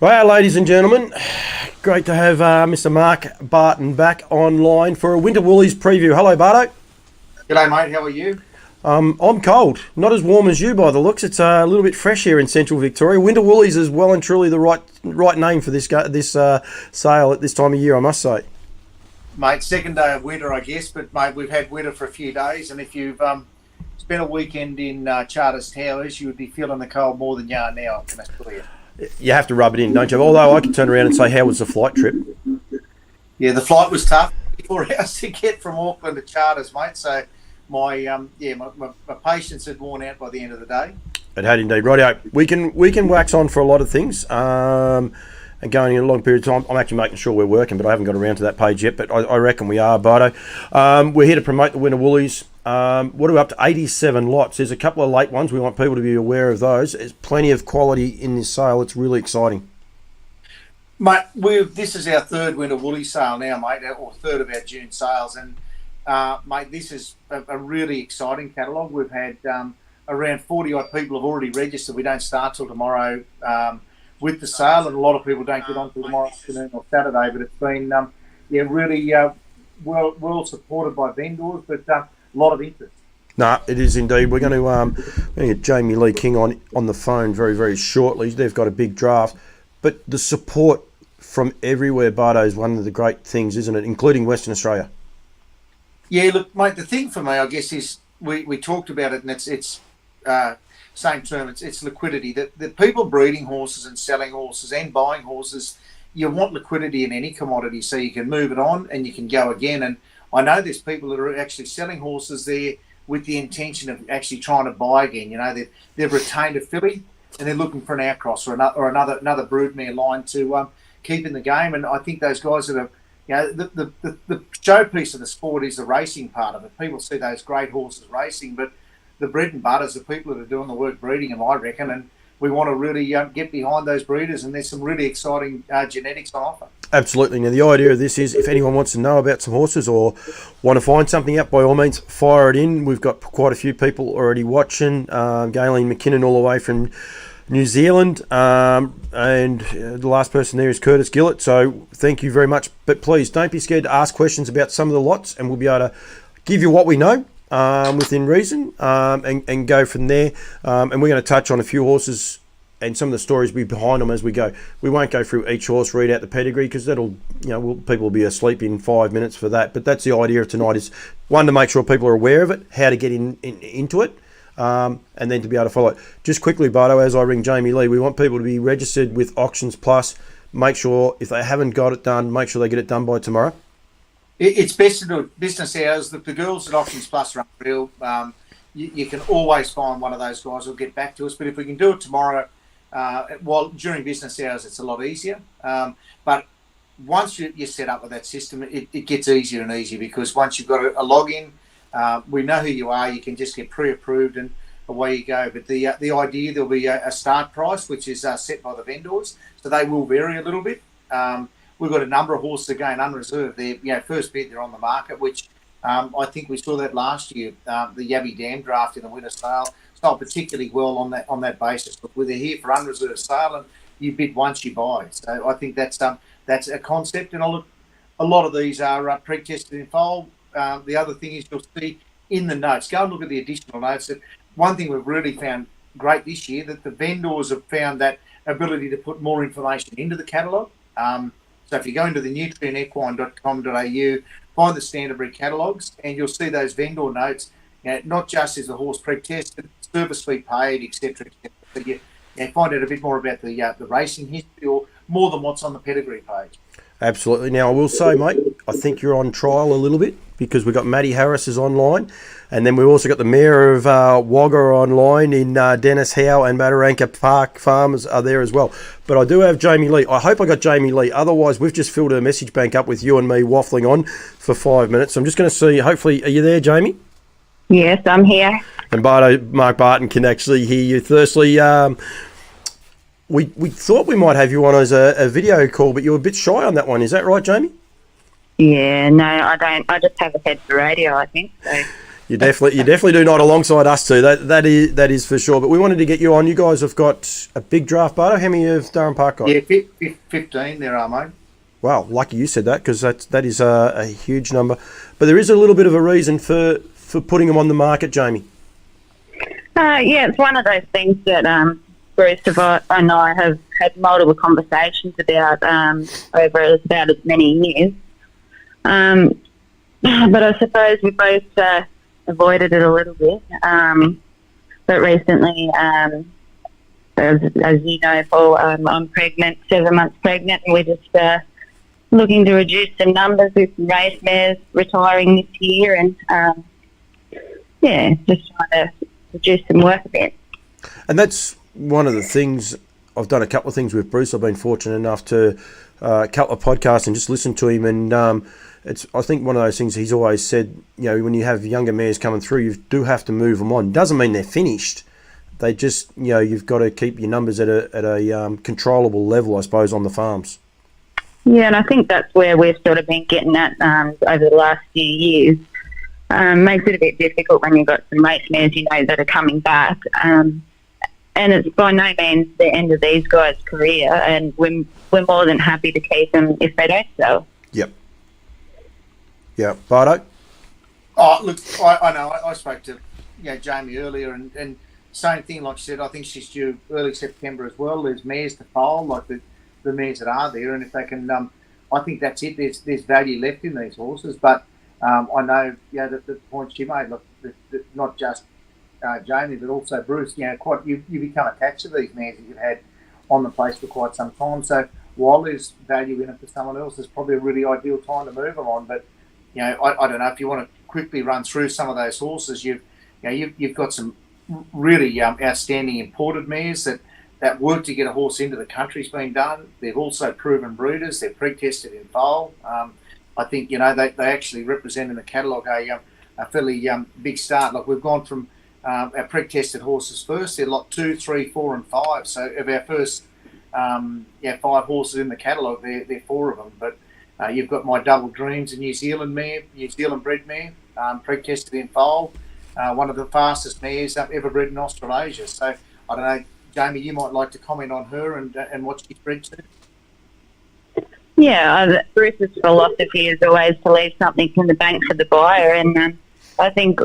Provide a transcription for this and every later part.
Well, ladies and gentlemen, great to have Mr. Mark Barton back online for a Winter Woolies preview. Hello, Barto. G'day, mate. How are you? I'm cold. Not as warm as you by the looks. It's a little bit fresh here in central Victoria. Winter Woolies is well and truly the right name for this sale at this time of year, I must say. Mate, second day of winter, I guess, but, mate, we've had winter for a few days, and if you've spent a weekend in Charters Towers, you would be feeling the cold more than you are now, I can assure you. You have to rub it in, don't you? Although I could turn around and say, how was the flight trip? Yeah, the flight was tough. 4 hours to get from Auckland to Charters, mate, so my patience had worn out by the end of the day. It had indeed. Rightio. We can wax on for a lot of things. And going in a long period of time, I'm actually making sure we're working, but I haven't got around to that page yet. But I reckon we are, Bardo. We're here to promote the Winter Woolies. What are we up to? 87 lots. There's a couple of late ones. We want people to be aware of those. There's plenty of quality in this sale. It's really exciting. Mate, this is our third Winter Woolies sale now, mate, or third of our June sales. And, mate, this is a really exciting catalogue. We've had around 40-odd people have already registered. We don't start till tomorrow with the sale, and a lot of people don't get on till tomorrow afternoon or Saturday. But it's been, really well supported by vendors, but a lot of interest. No, it is indeed. We're going to get Jamie Lee King on the phone very, very shortly. They've got a big draft. But the support from everywhere, Bardo, is one of the great things, isn't it? Including Western Australia. Yeah, look, mate, the thing for me, I guess, is we talked about it, and it's same term, it's liquidity. The people breeding horses and selling horses and buying horses, you want liquidity in any commodity so you can move it on and you can go again. And I know there's people that are actually selling horses there with the intention of actually trying to buy again. You know, they've retained a filly and they're looking for an outcross or another broodmare line to keep in the game. And I think those guys that are, you know, the showpiece of the sport is the racing part of it. People see those great horses racing, but the bread and butter is the people that are doing the work breeding them, I reckon. And we want to really get behind those breeders, and there's some really exciting genetics on offer. Absolutely. Now, the idea of this is if anyone wants to know about some horses or want to find something out, by all means, fire it in. We've got quite a few people already watching. Galen McKinnon all the way from New Zealand, and the last person there is Curtis Gillett. So thank you very much. But please don't be scared to ask questions about some of the lots, and we'll be able to give you what we know within reason, and go from there. And we're going to touch on a few horses and some of the stories behind them as we go. We won't go through each horse, read out the pedigree, because that'll, people will be asleep in 5 minutes for that. But that's the idea of tonight, is one, to make sure people are aware of it, how to get into it, and then to be able to follow it. Just quickly, Bardo, as I ring Jamie Lee, we want people to be registered with Auctions Plus. Make sure, if they haven't got it done, make sure they get it done by tomorrow. It's best to do it business hours. The girls at Auctions Plus are unreal. You can always find one of those guys who'll get back to us. But if we can do it tomorrow, during business hours, it's a lot easier. But once you're set up with that system, it gets easier and easier, because once you've got a login, we know who you are. You can just get pre-approved and away you go. But the idea, there'll be a start price, which is set by the vendors, so they will vary a little bit. We've got a number of horses again unreserved. They're first bid, they're on the market, which I think we saw that last year. The Yabby Dam draft in the winter sale sold particularly well on that basis. But they're here for unreserved sale, and you bid once, you buy. So I think that's a concept, and a lot of these are pre-tested in foal. The other thing is, you'll see in the notes. Go and look at the additional notes. One thing we've really found great this year, that the vendors have found that ability to put more information into the catalogue. So if you go into the nutrienequine.com.au, find the Standardbred catalogues, and you'll see those vendor notes. Not just is the horse pre-tested, service fee paid, etc., etc. So you find out a bit more about the racing history, or more than what's on the pedigree page. Absolutely. Now, I will say, mate, I think you're on trial a little bit, because we've got Matty Harris is online, and then we've also got the Mayor of Wagga online in Dennis Howe, and Mataranka Park Farmers are there as well. But I do have Jamie Lee. I hope I got Jamie Lee. Otherwise, we've just filled a message bank up with you and me waffling on for 5 minutes. So I'm just going to see, hopefully, are you there, Jamie? Yes, I'm here. And Mark Barton can actually hear you. Firstly, we thought we might have you on as a video call, but you were a bit shy on that one. Is that right, Jamie? Yeah, no, I don't. I just have a head for radio, I think. So. You definitely do not alongside us two. That is for sure. But we wanted to get you on. You guys have got a big draft, Bardo. How many have Darren Park got? Yeah, 15 there are, mate. Wow, lucky you said that, because that is a huge number. But there is a little bit of a reason for putting them on the market, Jamie. Yeah, it's one of those things that Bruce and I have had multiple conversations about over about as many years. But I suppose we both avoided it a little bit. But recently, as you know, Paul, I'm pregnant, 7 months pregnant, and we're just looking to reduce some numbers with race mares retiring this year, and just trying to reduce some work a bit. And that's one of the things. I've done a couple of things with Bruce. I've been fortunate enough to a couple of podcasts and just listen to him, and it's, I think, one of those things he's always said, when you have younger mares coming through, you do have to move them on. Doesn't mean they're finished. They just, you've got to keep your numbers at a controllable level, I suppose, on the farms. Yeah, and I think that's where we've sort of been getting at over the last few years. Makes it a bit difficult when you've got some race mares, that are coming back. And it's by no means the end of these guys' career, and we're more than happy to keep them if they don't sell. Yep. Yeah, Bardo? Oh, look, I know. I spoke to Jamie earlier, and same thing, like you said, I think she's due early September as well. There's mares to foal, like the mares that are there, and if they can, I think that's it. There's value left in these horses, but I know, the point she made, look, not just Jamie, but also Bruce, you become attached to these mares that you've had on the place for quite some time. So while there's value in it for someone else, it's probably a really ideal time to move them on. But I don't know if you want to quickly run through some of those horses. You've got some really outstanding imported mares that work to get a horse into the country's been done. They've also proven breeders. They're pre-tested in foal. I think they actually represent in the catalogue a fairly big start. Like we've gone from our pre-tested horses first. They're lot 2, 3, 4, and 5. So of our first 5 horses in the catalogue, they're 4 of them. But you've got My Double Dreams, a New Zealand bred mare, pre-tested in foal. One of the fastest mares ever bred in Australasia. So I don't know, Jamie, you might like to comment on her and what she's bred to. Yeah, Bruce's philosophy is always to leave something in the bank for the buyer, and I think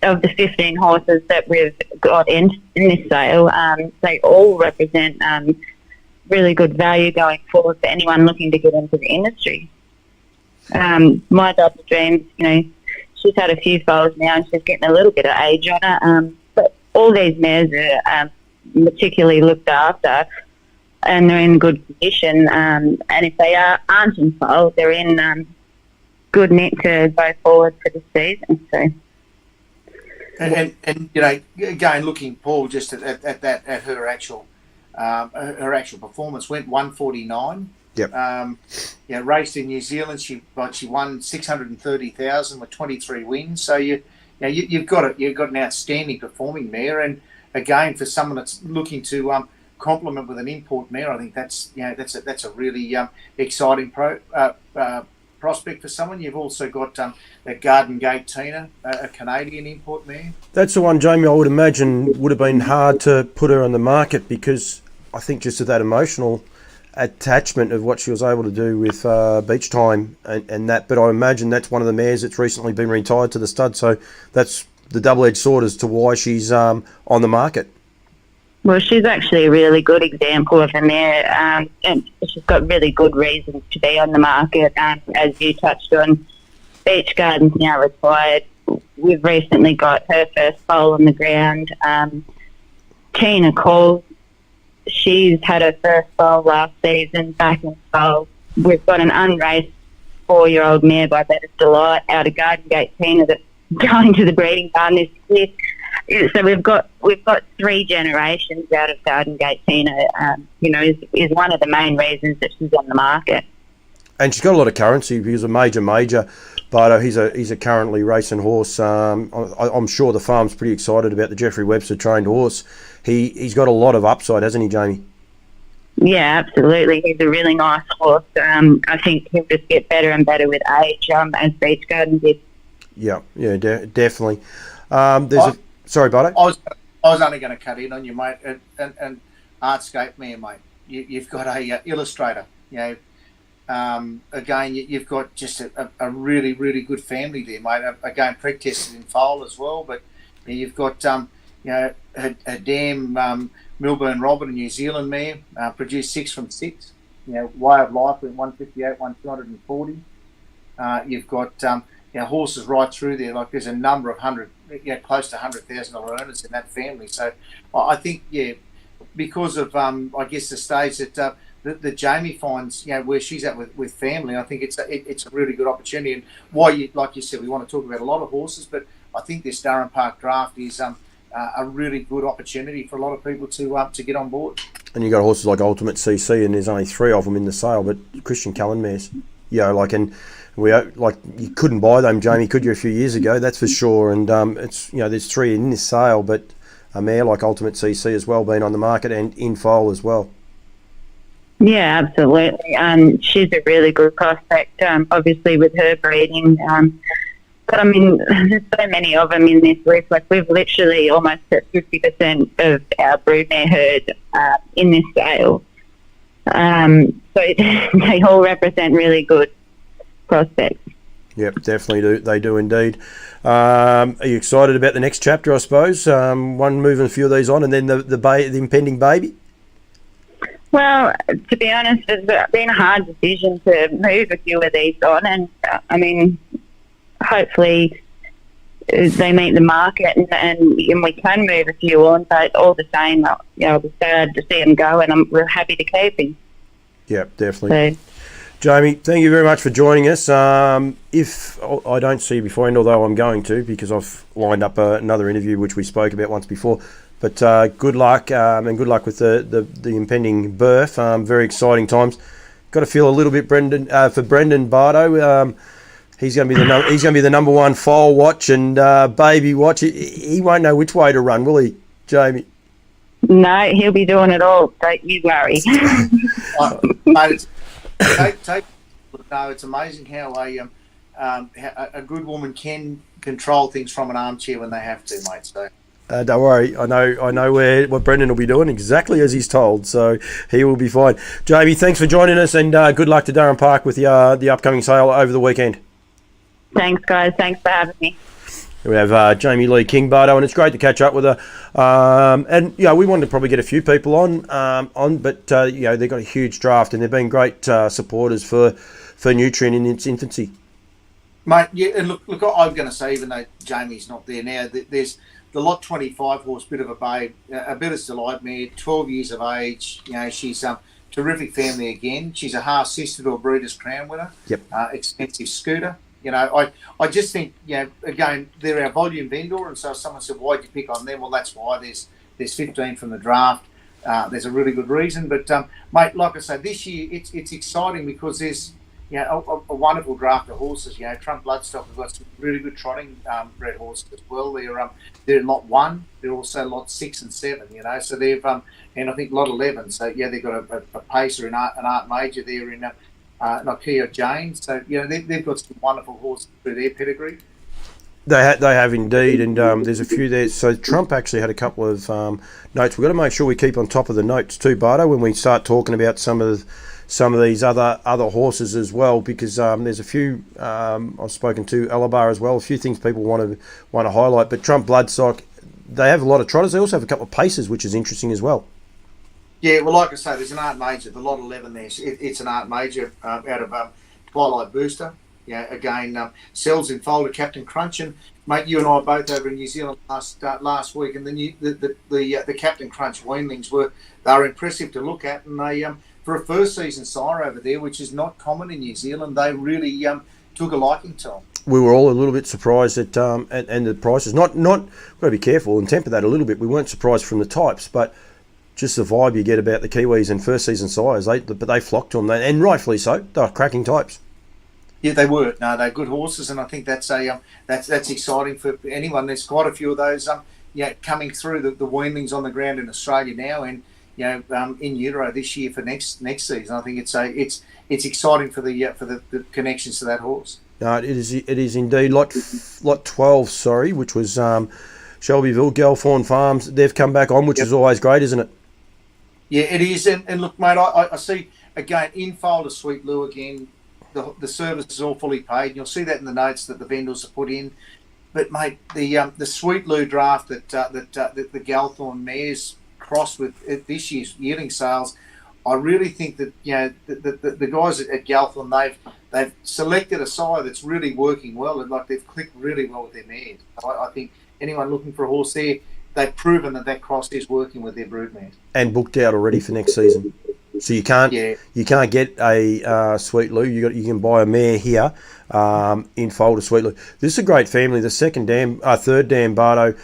of the 15 horses that we've got in this sale, they all represent really good value going forward for anyone looking to get into the industry. My Double Dreams, she's had a few foals now and she's getting a little bit of age on her, but all these mares are particularly looked after, and they're in good condition. And if they aren't in foal, they're in good nick to go forward for the season. So. And again, looking, Paul, just at her actual performance, went 149. Yep. Raced in New Zealand, she won 630,000 with 23 wins. So you've got an outstanding performing mare, and again, for someone that's looking to complement with an import mare, I think that's a really exciting prospect for someone. You've also got that Garden Gate Tina, a Canadian import mare. That's the one, Jamie, I would imagine would have been hard to put her on the market, because I think just of that emotional attachment of what she was able to do with Beach Time and that. But I imagine that's one of the mares that's recently been retired to the stud, so that's the double-edged sword as to why she's on the market. Well, she's actually a really good example of a mare, and she's got really good reasons to be on the market. As you touched on, Beach Garden's now retired. We've recently got her first foal on the ground. Tina Cole, she's had her first foal last season, back in foal. We've got an unraced 4-year-old mare by Better Delight out of Garden Gate Tina that's going to the breeding barn this year. So we've got 3 generations out of Garden Gate Tina. Is one of the main reasons that she's on the market. And she's got a lot of currency. He's a major, but he's a currently racing horse. I'm sure the farm's pretty excited about the Jeffrey Webster trained horse. He's got a lot of upside, hasn't he, Jamie? Yeah, absolutely. He's a really nice horse. I think he'll just get better and better with age, as Beach Garden did. Yeah, definitely. Sorry, Bardo. I was only going to cut in on you, mate, and Artscape man, mate. You've got a illustrator. Again, you've got just a really, really good family there, mate. Again, pre-tested in foal as well, but you've got a damn Milburn Robin in New Zealand mare, produced 6 from 6. Way of Life went 158, 240. You've got horses right through there. Like there's a number of close to $100,000 earners in that family. So I think because of I guess the stage that Jamie finds where she's at with family, I think it's a really good opportunity. And like you said, we want to talk about a lot of horses, but I think this Durham Park draft is a really good opportunity for a lot of people to get on board. And you got horses like Ultimate CC, and there's only 3 of them in the sale, but Christian Cullen mares, and you couldn't buy them, Jamie, could you, a few years ago? That's for sure. And it's there's 3 in this sale, but a mare like Ultimate CC as well being on the market and in foal as well. Yeah, absolutely. She's a really good prospect, obviously with her breeding. But I mean, there's so many of them in this list. Like we've literally almost at 50% of our broodmare herd in this sale. So they all represent really good prospects. Yep, definitely do. They do indeed. Are you excited about the next chapter, I suppose? One moving a few of these on, and then the impending baby? Well, to be honest, it's been a hard decision to move a few of these on, and I mean, hopefully they meet the market and we can move a few on, but all the same, we're sad to see them go, and we're happy to keep him. Yep, definitely. So, Jamie, thank you very much for joining us. If I don't see you beforehand, although I'm going to, because I've lined up another interview which we spoke about once before. But good luck, and good luck with the impending birth. Very exciting times. Got to feel a little bit for Brendan Bardo. He's going to be the number one foal watch and baby watch. He won't know which way to run, will he, Jamie? No, he'll be doing it all. Don't you worry. Mate, it's amazing how a good woman can control things from an armchair when they have to, mate. So. Don't worry, I know what Brendan will be doing exactly as he's told, so he will be fine. Jamie, thanks for joining us, and good luck to Durham Park with the upcoming sale over the weekend. Thanks, guys. Thanks for having me. We have Jamie Lee King Bardo, and it's great to catch up with her. And we wanted to probably get a few people on, but they've got a huge draft, and they've been great supporters for Nutrien in its infancy. Mate, yeah, and look, I'm going to say, even though Jamie's not there now, there's the Lot 25 horse, bit of a babe, a bit of delight mare, 12 years of age. She's terrific family again. She's a half sister to a Breeders' Crown winner. Yep. Expensive scooter. I just think, again, they're our volume vendor, and so if someone said, why'd you pick on them? Well, that's why. There's 15 from the draft. There's a really good reason. But, mate, like I say, this year it's exciting because there's a wonderful draft of horses. Trump Bloodstock have got some really good trotting bred horses as well. They're in Lot 1. They're also Lot 6 and 7. So they've and I think Lot 11. So they've got a pacer in Art Major there in Nokia Jane. So they've got some wonderful horses through their pedigree. They have indeed, and there's a few there. So Trump actually had a couple of notes. We've got to make sure we keep on top of the notes too, Bardo, when we start talking about some of these other horses as well, because there's a few I've spoken to Alabar as well. A few things people want to highlight. But Trump Bloodstock, they have a lot of trotters. They also have a couple of pacers, which is interesting as well. Yeah, well, like I say, there's an Art Major. The Lot 11 there, it's an Art Major out of Twilight Booster. Again, sells in foal to Captain Crunch, and mate, you and I both over in New Zealand last week, and the Captain Crunch weanlings were impressive to look at, and they for a first season sire over there, which is not common in New Zealand, they really took a liking to them. We were all a little bit surprised at and the prices. Not got to be careful and temper that a little bit. We weren't surprised from the types, but just the vibe you get about the Kiwis and first season sires. But they flocked to them, and rightfully so. They were cracking types. Yeah, they were. No, they're good horses, and I think that's that's exciting for anyone. There's quite a few of those coming through the weanlings on the ground in Australia now, and in utero this year for next season. I think it's exciting for the connections to that horse. No, it is indeed. Lot 12, sorry, which was Shelbyville, Gelthorne Farms. They've come back on, which is always great, isn't it? Yeah, it is. And look, mate, I see, again, in-fold of Sweet Lou again. The service is all fully paid. And you'll see that in the notes that the vendors have put in. But, mate, the Sweet Lou draft that the Gelthorne mares crossed with this year's yearling sales, I really think that, you know, the guys at Gelthorne, they've selected a sire that's really working well, and like they've clicked really well with their mares. I think anyone looking for a horse there, they've proven that cross is working with their brood mares. And booked out already for next season. So you can't get a Sweet Lou. You can buy a mare here in foal to Sweet Lou. This is a great family. The third dam Bardo.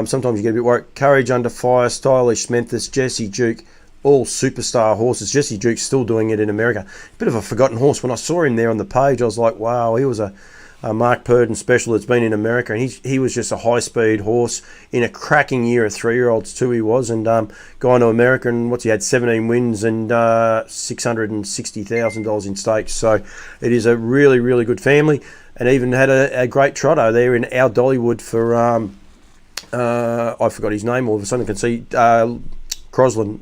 Sometimes you get a bit worried. Courage Under Fire, Stylish Memphis, Jesse Duke, all superstar horses. Jesse Duke's still doing it in America. Bit of a forgotten horse. When I saw him there on the page, I was like, wow, he was a Mark Barton special that's been in America, and he was just a high-speed horse in a cracking year of 3-year-olds too, he was, and gone to America, and he had 17 wins and $660,000 in stakes. So it is a really, really good family, and even had a great trotter there in our Dollywood for, I forgot his name all of a sudden, I can see Croslin.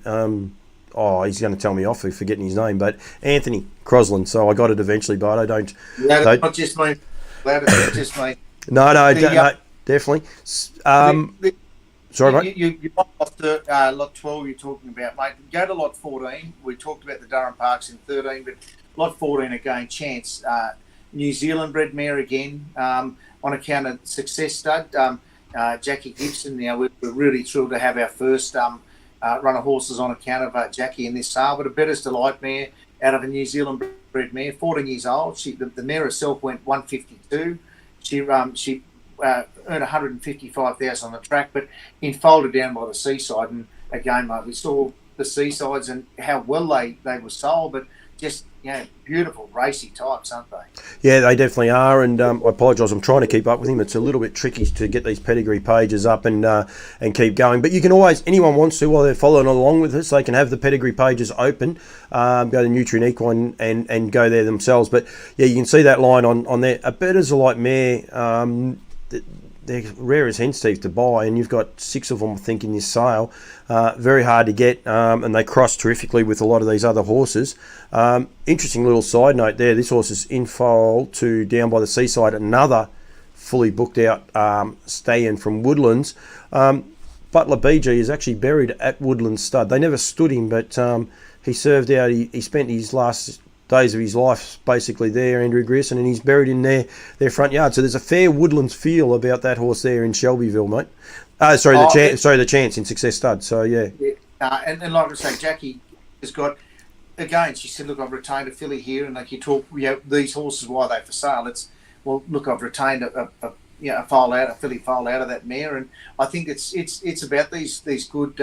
He's going to tell me off for forgetting his name, but Anthony Croslin. So I got it eventually, but I don't. Yeah, not just me. Just me. No, definitely. Sorry, mate. You off the lot 12 you're talking about, mate. Go to lot 14. We talked about the Durham Parks in 13, but lot 14 again, Chance. New Zealand bred mare again, on account of Success Stud. Jackie Gibson. Now we're really thrilled to have our first run of horses on account of Jackie in this sale, but a Better's Delight mare out of a New Zealand bred mare, 14 years old. The mare herself went 152. She earned 155,000 on the track, but folded down by the Seaside. And again, mate, we saw the Seasides and how well they were sold, but just, you know, beautiful racy types, aren't they? Yeah, they definitely are, and I apologise, I'm trying to keep up with him. It's a little bit tricky to get these pedigree pages up and keep going, but you can always, anyone wants to, while they're following along with us, they can have the pedigree pages open, go to Nutrien Equine and go there themselves. But yeah, you can see that line on there. A Better's Delight mare, they're rare as hen's teeth to buy, and you've got 6 of them, I think, in this sale. Very hard to get, and they cross terrifically with a lot of these other horses. Interesting little side note there. This horse is in foal to Down by the Seaside, another fully booked out stallion from Woodlands. Butler BG is actually buried at Woodlands Stud. They never stood him, but he served out. He spent his last days of his life basically there, Andrew Grierson, and he's buried in their front yard. So there's a fair Woodlands feel about that horse there in Shelbyville, mate. The Chance in Success Stud. So yeah. And like I say, Jackie has got, again, she said, look, I've retained a filly here, and like you talk, you know, these horses, why they're for sale. It's, well, look, I've retained a filly foal out of that mare, and I think it's about these good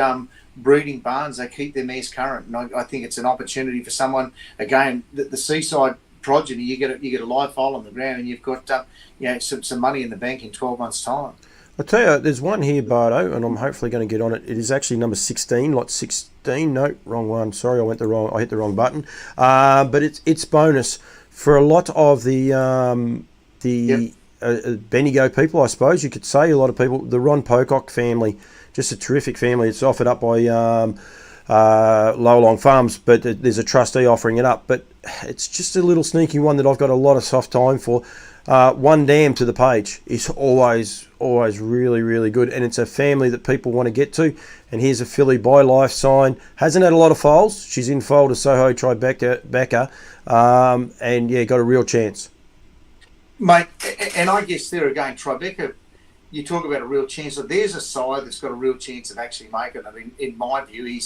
breeding barns. They keep their mares current, and I think it's an opportunity for someone. Again, the Seaside progeny, you get a live foal on the ground, and you've got some money in the bank in 12 months' time. I'll tell you, there's one here, Bardo, and I'm hopefully going to get on it. It is actually number 16, lot 16. No, wrong one. Sorry, I hit the wrong button. But it's bonus for a lot of the Bendigo people, I suppose you could say. A lot of people, the Ron Pocock family, just a terrific family. It's offered up by Lower Long Farms, but there's a trustee offering it up. But it's just a little sneaky one that I've got a lot of soft time for. One Dam to the Page is always really, really good, and it's a family that people want to get to. And here's a filly by Life Sign. Hasn't had a lot of foals. She's in foal to Soho Tribeca, and yeah, got a real chance. Mate, and I guess there again, Tribeca, you talk about a real chance. So there's a side that's got a real chance of actually making it. In my view,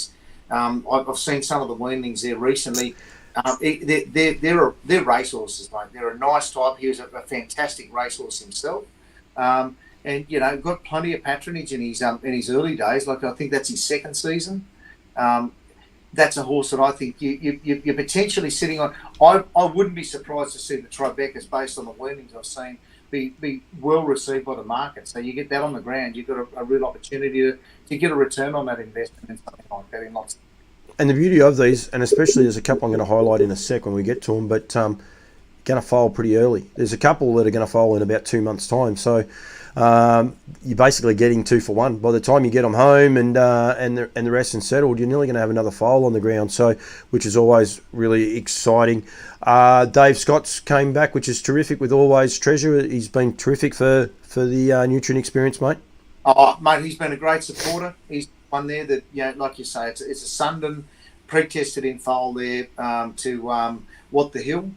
I've seen some of the weanlings there recently. They're racehorses, mate. They're a nice type. He was a fantastic racehorse himself, and you know, got plenty of patronage in his early days. Like, I think that's his second season. That's a horse that I think you're potentially sitting on. I wouldn't be surprised to see the Tribecas, based on the weanlings I've seen, be well received by the market. So you get that on the ground, you've got a real opportunity to get a return on that investment in something like that in lots. And the beauty of these, and especially there's a couple I'm going to highlight in a sec when we get to them, but going to foal pretty early. There's a couple that are going to foal in about 2 months' time. So you're basically getting 2 for 1. By the time you get them home and the rest and settled, you're nearly going to have another foal on the ground. So, which is always really exciting. Dave Scott's came back, which is terrific with Always Treasure. He's been terrific for the Nutrien experience, mate. Oh, mate, he's been a great supporter. He's one there that, like you say, it's a Sundan pre-tested in foal there to What the Hill.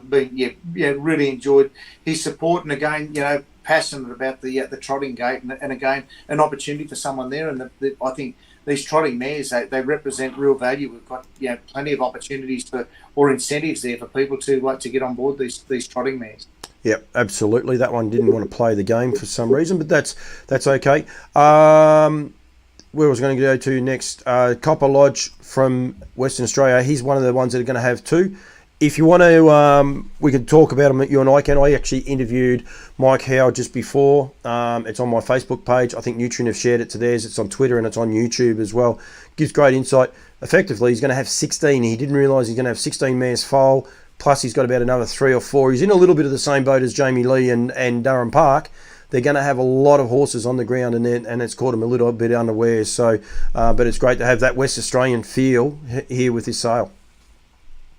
Really enjoyed his support, and again, passionate about the trotting gate, and again, an opportunity for someone there. And I think these trotting mares, they represent real value. We've got plenty of opportunities or incentives there for people to get on board these trotting mares. Yep, absolutely. That one didn't want to play the game for some reason, but that's okay. Where was I going to go to next? Copper Lodge from Western Australia. He's one of the ones that are going to have 2. If you want to, we could talk about them. You and I can. I actually interviewed Mike Howe just before. It's on my Facebook page. I think Nutrien have shared it to theirs. It's on Twitter and it's on YouTube as well. Gives great insight. Effectively, he's going to have 16. He didn't realise he's going to have 16 mares foal. Plus, he's got about another 3 or 4. He's in a little bit of the same boat as Jamie Lee and Durham Park. They're going to have a lot of horses on the ground, and it's caught him a little bit unawares. So, but it's great to have that West Australian feel here with his sale.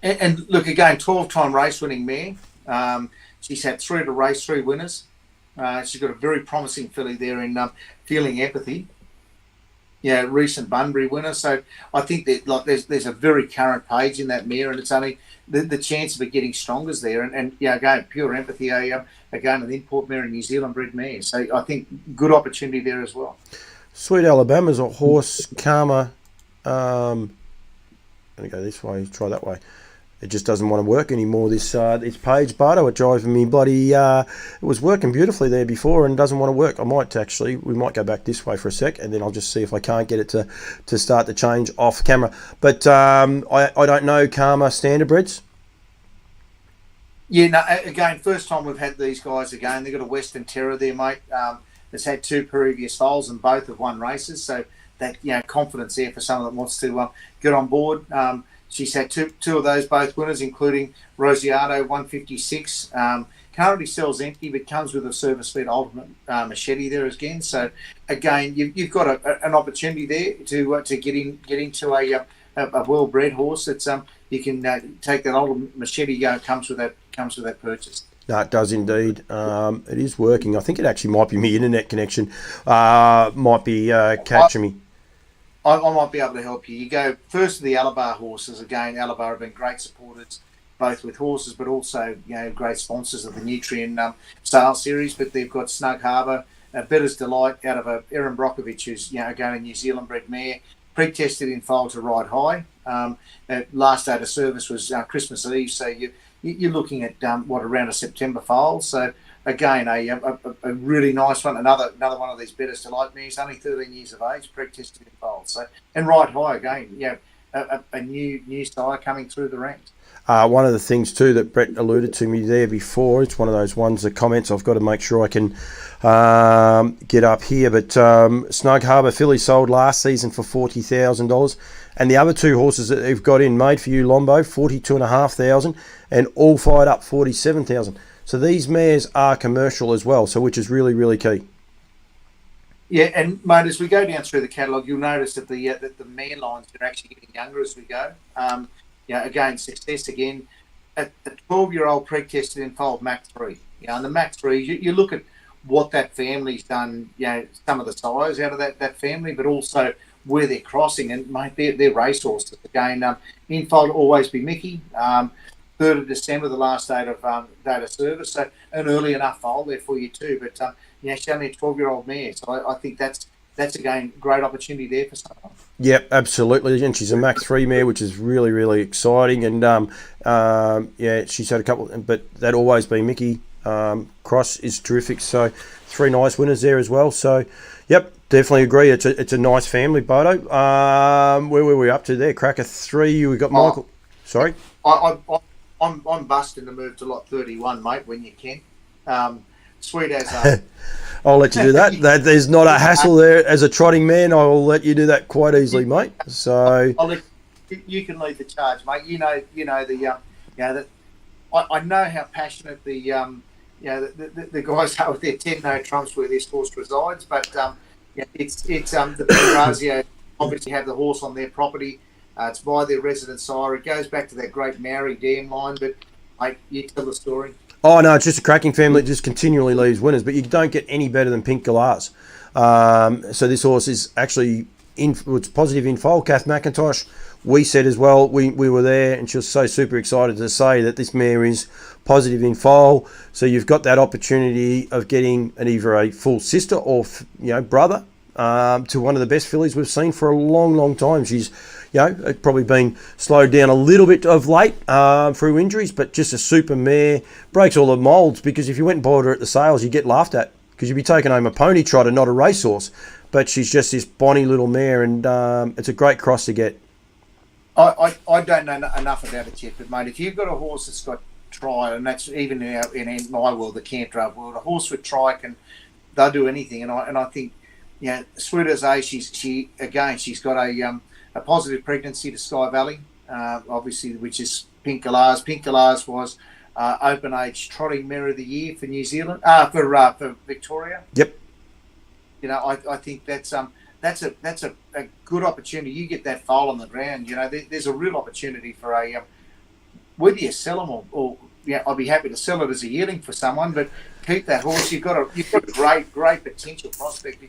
And look, again, 12-time race-winning mare. She's had 3 to race, 3 winners. She's got a very promising filly there in Feeling Empathy. Recent Bunbury winner. So I think that there's a very current page in that mare, and it's only the chance of it getting stronger is there. And again, Pure Empathy, again, an import mare, and New Zealand bred mare. So I think good opportunity there as well. Sweet Alabama's a horse, Karma. Let me go this way, try that way. It just doesn't want to work anymore, this page, Bardo. It drives me bloody... it was working beautifully there before and doesn't want to work. We might go back this way for a sec, and then I'll just see if I can't get it to start the change off camera. But I don't know Karma Standardbreds. Yeah, no, again, first time we've had these guys again. They've got a Western Terror there, mate. That's had 2 previous foals and both have won races. So that, confidence there for someone that wants to get on board. She's had two of those, both winners, including Rosiato 156. Currently sells empty, but comes with a service fed ultimate machete there again. So again, you've got an opportunity there to get into a well-bred horse that's you can take that ultimate machete. Comes with that purchase. No, it does indeed. It is working. I think it actually might be my internet connection. Might be catching me. I might be able to help you. You go first to the Alabar horses. Again, Alabar have been great supporters, both with horses, but also great sponsors of the Nutrien sales series. But they've got Snug Harbour, Better's Delight out of Erin Brockovich, who's again a New Zealand bred mare, pre-tested in foal to ride high. Last day of service was Christmas Eve, so you're looking at around a September foal. So again, a really nice one. Another one of these Better's Delight mares, only 13 years of age, pre-tested in foal. So and ride high again. A new style coming through the ranks. One of the things too that Brett alluded to me there before, it's one of those ones, the comments I've got to make sure I can get up here, but Snug Harbour filly sold last season for $40,000, and the other 2 horses that they've got in, Made for You Lombo, $42,500, and All Fired Up, $47,000. So these mares are commercial as well, so which is really, really key. Yeah, and mate, as we go down through the catalogue, you'll notice that the mare lines are actually getting younger as we go. Again, success again. A 12-year-old pre-tested in foal Mac 3. And the Mac 3, you look at what that family's done, some of the size out of that family, but also where they're crossing. And, mate, they're racehorses. Again, in foal will always be Mickey. 3rd of December, the last date of service. So an early enough foal there for you too. But, she's only a 12-year-old mare. So I think that's again great opportunity there for someone. Yep, absolutely, and she's a Mac 3 mare, which is really, really exciting. And she's had a couple, but that Always Be Mickey cross is terrific. So 3 nice winners there as well. So, yep, definitely agree. It's a nice family, Bardo. Where were we up to there? Cracker 3. We got Michael. Sorry, I'm busting to move to lot 31, mate. When you can. Sweet as I'll let you do that. There's not a hassle there. As a trotting man, I will let you do that quite easily, mate. So I'll let you can lead the charge, mate. You know the I know how passionate the guys are with their 10 no trumps where this horse resides, but it's the Pangrazio obviously have the horse on their property. It's by their resident sire. It goes back to that great Maori dam line, but mate, you tell the story. Oh no, it's just a cracking family that just continually leaves winners, but you don't get any better than Pink Galahs. So this horse is actually it's positive in foal. Kath McIntosh, we said as well, we were there, and she was so super excited to say that this mare is positive in foal. So you've got that opportunity of getting either a full sister or brother to one of the best fillies we've seen for a long, long time. She's probably been slowed down a little bit of late through injuries, but just a super mare, breaks all the moulds, because if you went and bought her at the sales, you get laughed at because you'd be taking home a pony trotter, not a racehorse. But she's just this bonny little mare, and it's a great cross to get. I don't know enough about it yet, but mate, if you've got a horse that's got tri, and that's even in my world, the Cantrave world, a horse with tri they'll do anything, and I think Sweet as A, she's got a positive pregnancy to Sky Valley, obviously, which is Pink Galahs. Pink Galahs was Open Age Trotting Mare of the Year for New Zealand, for Victoria. Yep. I think that's a good opportunity. You get that foal on the ground. There's a real opportunity for whether you sell them or I'd be happy to sell it as a yearling for someone, but keep that horse. You've got a great potential prospect.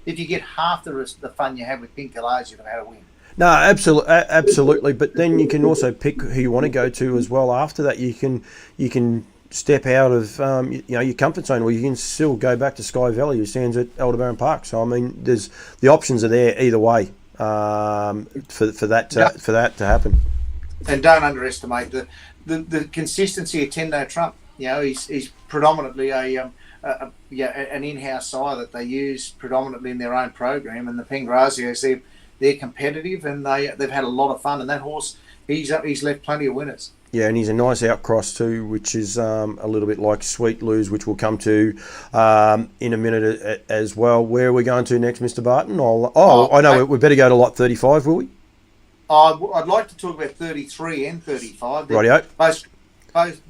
If you get half the fun you have with Pink Galahs, you're going to have a win. No, absolutely. But then you can also pick who you want to go to as well. After that, you can step out of your comfort zone, or you can still go back to Sky Valley, who stands at Aldebaran Park. So I mean, there's the options are there either way for that to happen. And don't underestimate the consistency of Tendo Trump. He's predominantly an in-house sire that they use predominantly in their own program, and the Pangrazios, they're competitive, and they've had a lot of fun. And that horse, he's left plenty of winners. Yeah, and he's a nice outcross too, which is a little bit like Sweet Lose, which we'll come to in a minute as well. Where are we going to next, Mr. Barton? I know we better go to lot 35, will we? I'd like to talk about 33 and 35. Rightio.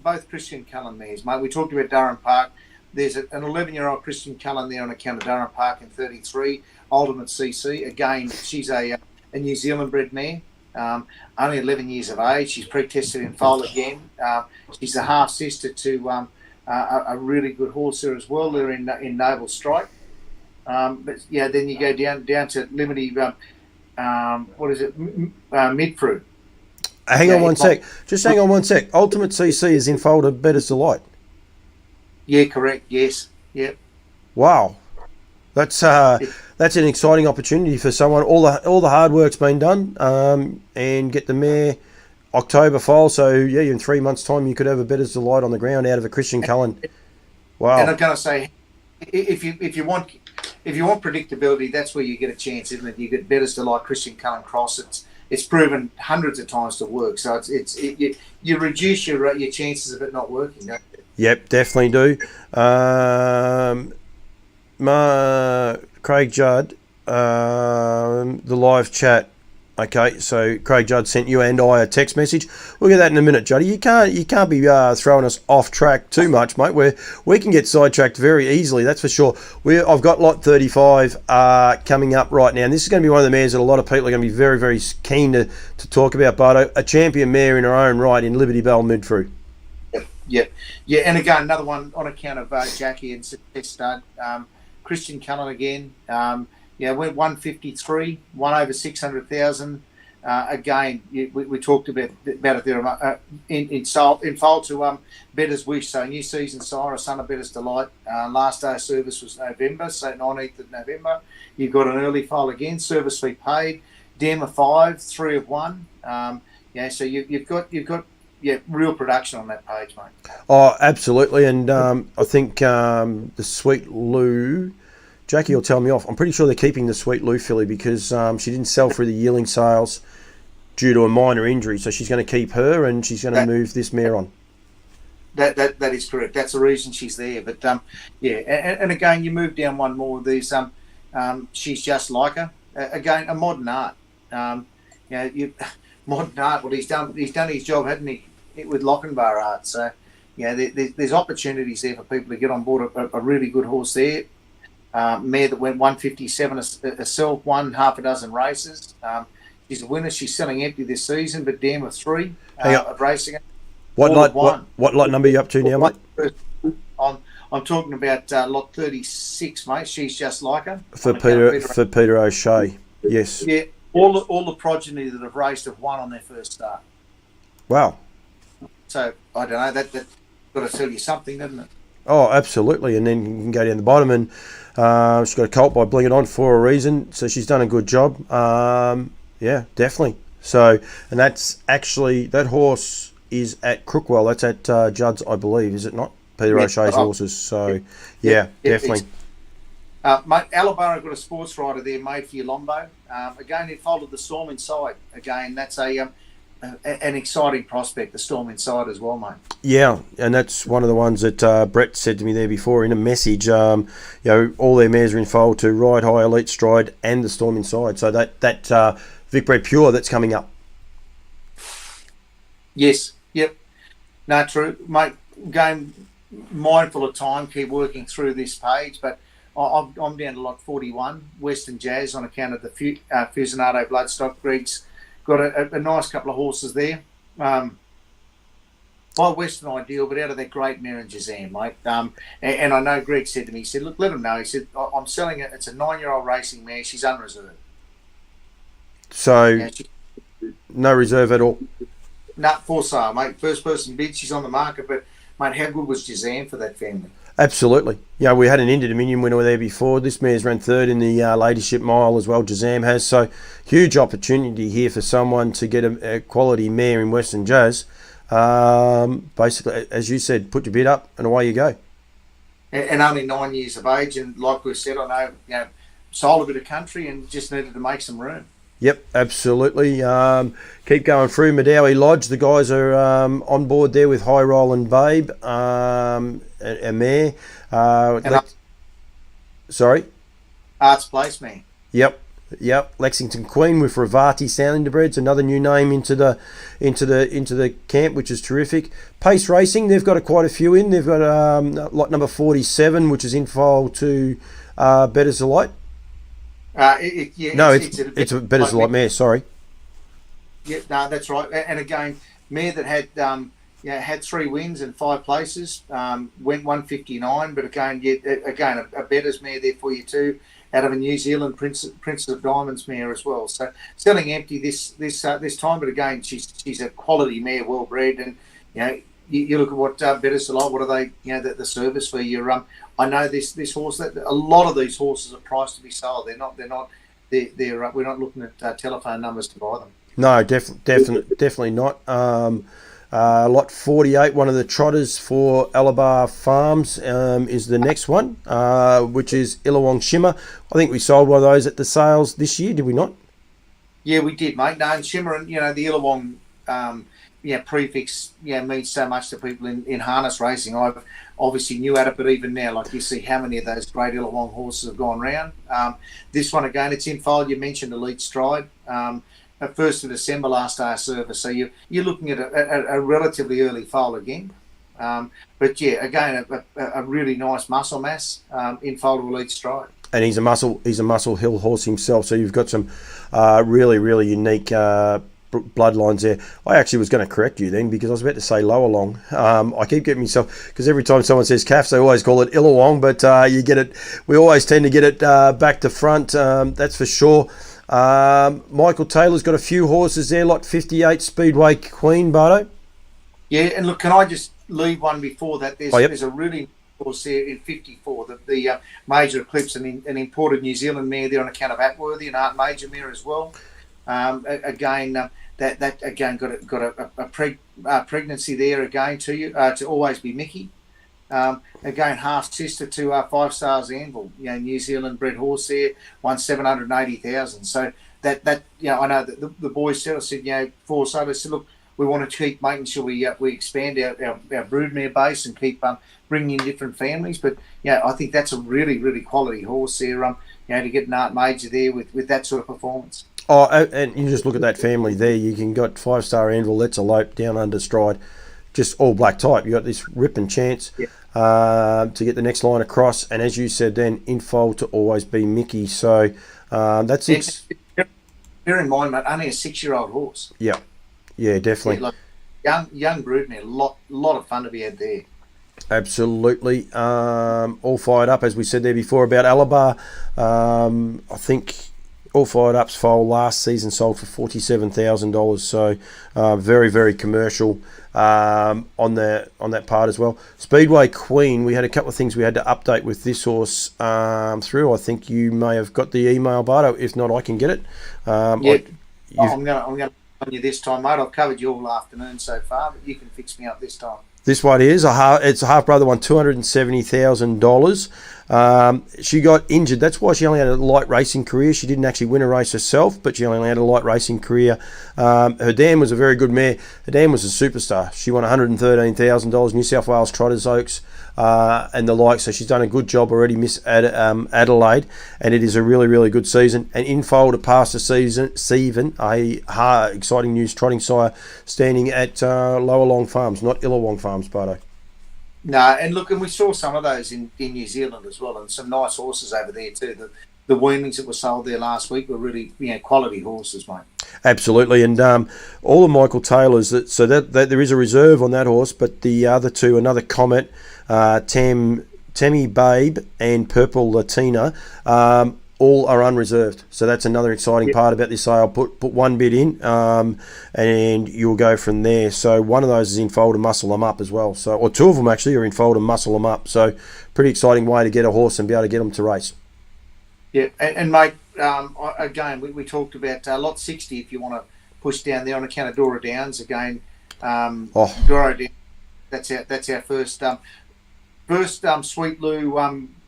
Both Christian Cullen mares, mate. We talked about Durham Park. There's an 11-year-old Christian Cullen there on account of Durham Park in 33. Ultimate CC. Again, she's a New Zealand bred mare. Only 11 years of age. She's pre-tested in foal again. She's a half sister to a really good horse there as well. They're in Noble Strike. But then you go down to Liberty. Midfruit. Hang on one sec. Just hang on one sec. Ultimate CC is in foal to Bettor's Delight. Yeah, correct. Yes. Yep. Wow. That's an exciting opportunity for someone. All the hard work's been done, and get the mare October foal. So in 3 months' time, you could have a Bettor's Delight on the ground out of a Christian Cullen. Wow. And I'm going to say, if you want predictability, that's where you get a chance, isn't it? You get Bettor's Delight, Christian Cullen cross. It's proven hundreds of times to work. So you reduce your chances of it not working. Don't you? Yep, definitely do. Craig Judd, the live chat. Okay, so Craig Judd sent you and I a text message. We'll get that in a minute, Juddy. You can't be throwing us off track too much, mate. We can get sidetracked very easily, that's for sure. I've got lot 35 coming up right now, and this is going to be one of the mares that a lot of people are going to be very, very keen to talk about. But a champion mare in her own right in Liberty Bell Midfruit. Yeah, and again, another one on account of Jackie and Success Stud. Christian Cullen again. Went 153, won over 600,000. Again, we talked about it there in foal to Bettor's Wish. So new season sire, son of Bettor's Delight. Last day of service was November, so 19th of November. You've got an early foal again, service fee paid. Dem of 5, 3 of 1. So you've got real production on that page, mate. Oh, absolutely, and I think the Sweet Lou, Jackie will tell me off. I'm pretty sure they're keeping the Sweet Lou filly because she didn't sell through the yearling sales due to a minor injury, so she's going to keep her and she's going to move this mare on. That is correct. That's the reason she's there. But and again, you move down one more of these. She's just like her. Again, a modern art. Modern art. Well, he's done his job, hadn't he? With Lochinvar art. So there's opportunities there for people to get on board a really good horse there. Mare that went 157 herself, won half a dozen races. She's a winner. She's selling empty this season, but dam of 3 of racing. What lot number are you up to now, mate? I'm talking about lot 36, mate. She's just like her. For Peter O'Shea, yes. Yeah, all the progeny that have raced have won on their first start. Wow. So I don't know, that got to tell you something, doesn't it? Oh, absolutely. And then you can go down the bottom, and she's got a colt by Bling It On for a reason. So she's done a good job. Yeah, definitely. So, and that's actually, that horse is at Crookwell. That's at Judd's, I believe, is it not? Peter O'Shea's horses. So, yeah, definitely. Mate, Alabama got a sports rider there made for your Lombo. Again, it followed the Storm Inside. Again, that's an exciting prospect, the Storm Inside as well, mate. Yeah, and that's one of the ones that Brett said to me there before in a message. All their mares are in foal to Ride High, Elite Stride, and the Storm Inside. So that Vic Bred Pure that's coming up. Yes, yep. No, true, mate. Again, mindful of time, keep working through this page, but I'm down to lot 41, Western Jazz, on account of the Fusionato bloodstock. Greg's got a nice couple of horses there. By Western Ideal, but out of that great mare and Jazam, mate. And I know Greg said to me, he said, look, let him know. He said, I'm selling it. It's a 9-year-old racing mare. She's unreserved. So, no reserve at all? No, for sale, mate. First person bid, she's on the market, but, mate, how good was Jazam for that family? Absolutely. Yeah, we had an Inter Dominion winner there before. This mare's ran third in the Ladyship Mile as well, Jazam has. So, huge opportunity here for someone to get a quality mare in Western Jazz. Basically, as you said, put your bid up and away you go. And only 9 years of age, and like we said, I know, sold a bit of country and just needed to make some room. Yep, absolutely. Keep going through Madawi Lodge. The guys are on board there with High Roll and Babe, a mare. Sorry? Arts Place, man. Yep. Lexington Queen with Ravati Standardbreds, another new name into the camp, which is terrific. Pace Racing, they've got quite a few in. They've got lot number 47, which is in file to Better's Delight. It's a Better's Delight mare. Sorry. Yeah, no, that's right. And again, mare that had had 3 wins and 5 places, went 159. But again, a Better's mare there for you too. Out of a New Zealand Prince of Diamonds mare as well. So selling empty this time, but again, she's a quality mare, well bred, and you look at what Better's Delight. What are they? The service for your I know this horse, that a lot of these horses are priced to be sold. We're not looking at telephone numbers to buy them. No, definitely not. Lot 48, one of the trotters for Alabar Farms, is the next one, which is Illawong Shimmer. I think we sold one of those at the sales this year, did we not? Yeah, we did, mate. No, and Shimmer, and the Illawong prefix means so much to people in harness racing. I've obviously knew at it, but even now, like, you see how many of those great Illawong horses have gone round. This one, again, it's in file. You mentioned Elite Stride. 1st of December, last day of service. So you're looking at a relatively early foal again. But yeah, again, a really nice muscle mass in foal to Elite Stride. And he's a muscle hill horse himself. So you've got some really, really unique bloodlines there. I actually was going to correct you then, because I was about to say Lower Long. I keep getting myself, because every time someone says calves, they always call it Illawong, but you get it. We always tend to get it back to front. That's for sure. Michael Taylor's got a few horses there, lot 58 Speedway Queen, Bardo. Yeah, and look, can I just leave one before that? There's a really horse there in 54, the Major Eclipse, an imported New Zealand mare there on account of Atworthy, and Art Major mare as well. That again got a pregnancy there again to always be Mickey. Again, half sister to 5 Stars Anvil, New Zealand bred horse there, won 780,000. So that I know that the boys said, I said, for so they said, look, we want to keep making sure we expand our broodmare base and keep bringing in different families. But I think that's a really, really quality horse there. To get an Art Major there with that sort of performance. Oh, and you just look at that family there. You can got 5 Star Anvil, Let's Elope, Down Under Stride. just all black type. You got this ripping chance to get the next line across, and as you said, then in foal to always be Mickey. So that's it. Bear in mind, mate, only a 6-year-old horse. Yeah, definitely. Like young broodmare, lot of fun to be had there. Absolutely. All fired up, as we said there before about Alabar. I think All Fired Up's foal last season sold for $47,000. So very, very commercial on that part as well. Speedway Queen, we had a couple of things we had to update with this horse through. I think you may have got the email, Bardo. If not, I can get it. I'm going to on you this time, mate. I've covered you all afternoon so far, but you can fix me up this time. This one is it's a half brother one, $270,000. She got injured. That's why she only had a light racing career. She didn't actually win a race herself, but she only had a light racing career. Her dam was a very good mare. Her dam was a superstar. She won $113,000, New South Wales Trotters Oaks and the like. So she's done a good job already, Miss Adelaide, and it is a really, really good season. And in foal to pass the season, exciting news, trotting sire standing at Lower Long Farms, not Illawong Farms, Bardo. No, and look, and we saw some of those in New Zealand as well, and some nice horses over there too. The weanlings that were sold there last week were really, quality horses, mate. Absolutely, and all of Michael Taylor's. That there is a reserve on that horse, but the other two, another Comet, Tammy Babe, and Purple Latina, all are unreserved. So that's another exciting part about this sale. Put one bid in, and you'll go from there. So one of those is in foal to muscle them up as well. So, or two of them actually are in foal to muscle them up. So pretty exciting way to get a horse and be able to get them to race. Yeah, and mate, again, we talked about lot 60 if you want to push down there on account of Dora Downs again. Dora Downs, that's our first Sweet Lou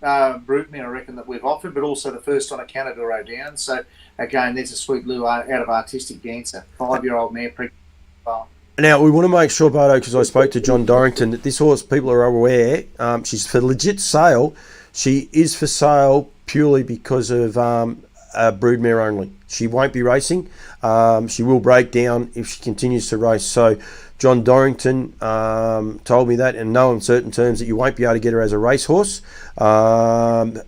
broodmare, I reckon, that we've offered, but also the first on account of Dora Downs. So again, there's a Sweet Lou out of Artistic Dancer, 5-year-old mare, pregnant. Now, we want to make sure, Bardo, because I spoke to John Dorrington, that this horse, people are aware, she's for legit sale. She is for sale purely because of broodmare only. She won't be racing. She will break down if she continues to race. So John Dorrington told me that in no uncertain terms that you won't be able to get her as a racehorse, and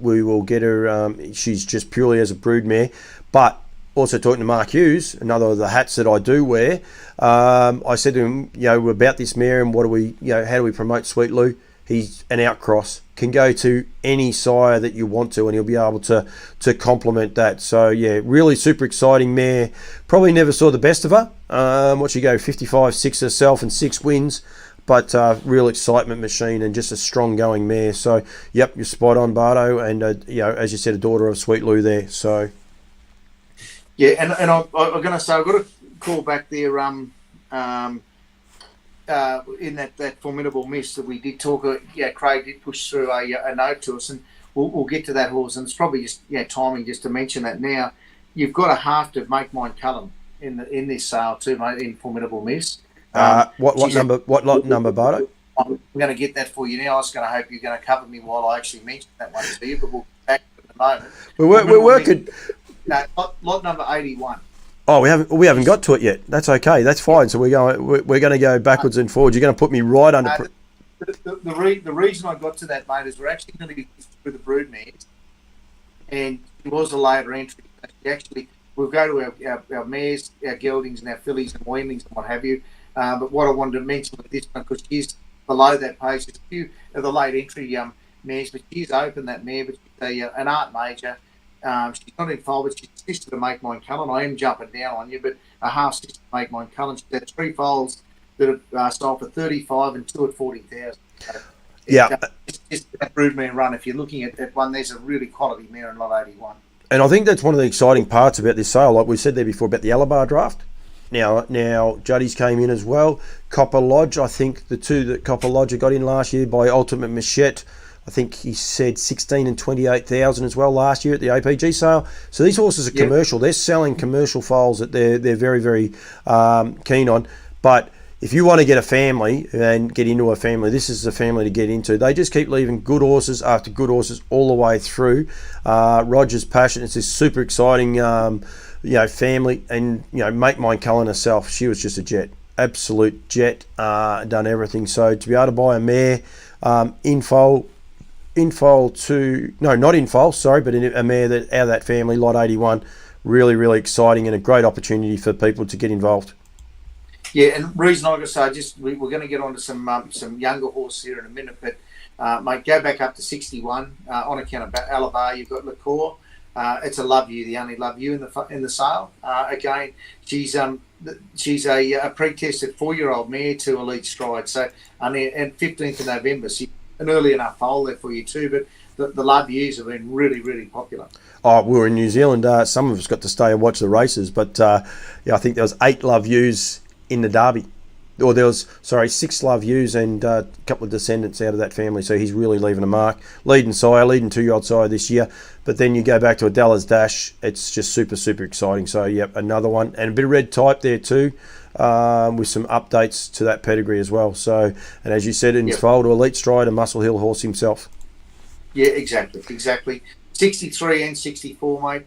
we will get her. She's just purely as a broodmare. But also talking to Mark Hughes, another of the hats that I do wear, I said to him, about this mare and what do we, how do we promote Sweet Lou? He's an outcross, can go to any sire that you want to, and he'll be able to complement that. So yeah, really super exciting mare. Probably never saw the best of her. What she go 55-6 herself and 6 wins, but real excitement machine and just a strong going mare. So yep, you're spot on, Bardo, and as you said, a daughter of Sweet Lou there. So yeah, and I'm going to say I've got to call back there. In that formidable miss that we did talk, Craig did push through a note to us, and we'll get to that horse. And it's probably just timing just to mention that now. You've got a half to Make Mine Cullen in this sale too, mate. In formidable miss. What lot number, Bardo? I'm going to get that for you now. I was going to hope you're going to cover me while I actually mention that one to you, but we'll get back to it in a moment. We're working. No, lot number 81. Oh, we haven't got to it yet. That's okay. That's fine. So we're going to go backwards and forwards. You're going to put me right under. The reason I got to that, mate, is we're actually going to be through the broodmares, and it was a later entry. Actually, we'll go to our mares, our geldings, and our fillies and weanlings and what have you. But what I wanted to mention with this one, because she's below that page, there's a few of the late entry mares, but she's open that mare, but she's an art major. She's not in foal, but she's sister to Make Mine Cullen. I am jumping down on you, but a half sister to Make Mine Cullen. She's had 3 foals that have sold for 35 and 2 at 40,000. So it's just that broodmare run. If you're looking at one, there's a really quality mare in lot 81. And I think that's one of the exciting parts about this sale, like we said there before about the Alabar draft. Now Juddy's came in as well. Copper Lodge, I think the two that Copper Lodge got in last year by Ultimate Machette, I think he said 16 and 28,000 as well last year at the APG sale. So these horses are commercial. They're selling commercial foals that they're very, very keen on. But if you want to get a family and get into a family, this is the family to get into. They just keep leaving good horses after good horses all the way through. Roger's Passion, it's this super exciting family. And Make Mine Cullen herself, she was just a jet. absolute jet, done everything. So to be able to buy a mare, not in foal, but a mare that out of that family, lot 81, really, really exciting and a great opportunity for people to get involved. Yeah, and reason I could say, we're going to get onto some younger horses here in a minute, but mate, go back up to 61 on account of Alabar. You've got Liqueur. It's a Love You, the only Love You in the sale. Again, she's a pre-tested 4-year-old mare to Elite Stride. So and 15th of November, so an early enough foal there for you too. But the Love Yous have been really, really popular. Oh, we were in New Zealand. Some of us got to stay and watch the races, but I think there was 8 Love Yous in the Derby. Or there was, 6 Love Yous and a couple of descendants out of that family. So he's really leaving a mark. Leading 2-year-old sire this year. But then you go back to Adela's Dash. It's just super, super exciting. So, yep, another one. And a bit of red type there too, with some updates to that pedigree as well. So, and as you said, in his foal to Elite Stride, a Muscle Hill horse himself. Yeah, exactly. 63 and 64, mate.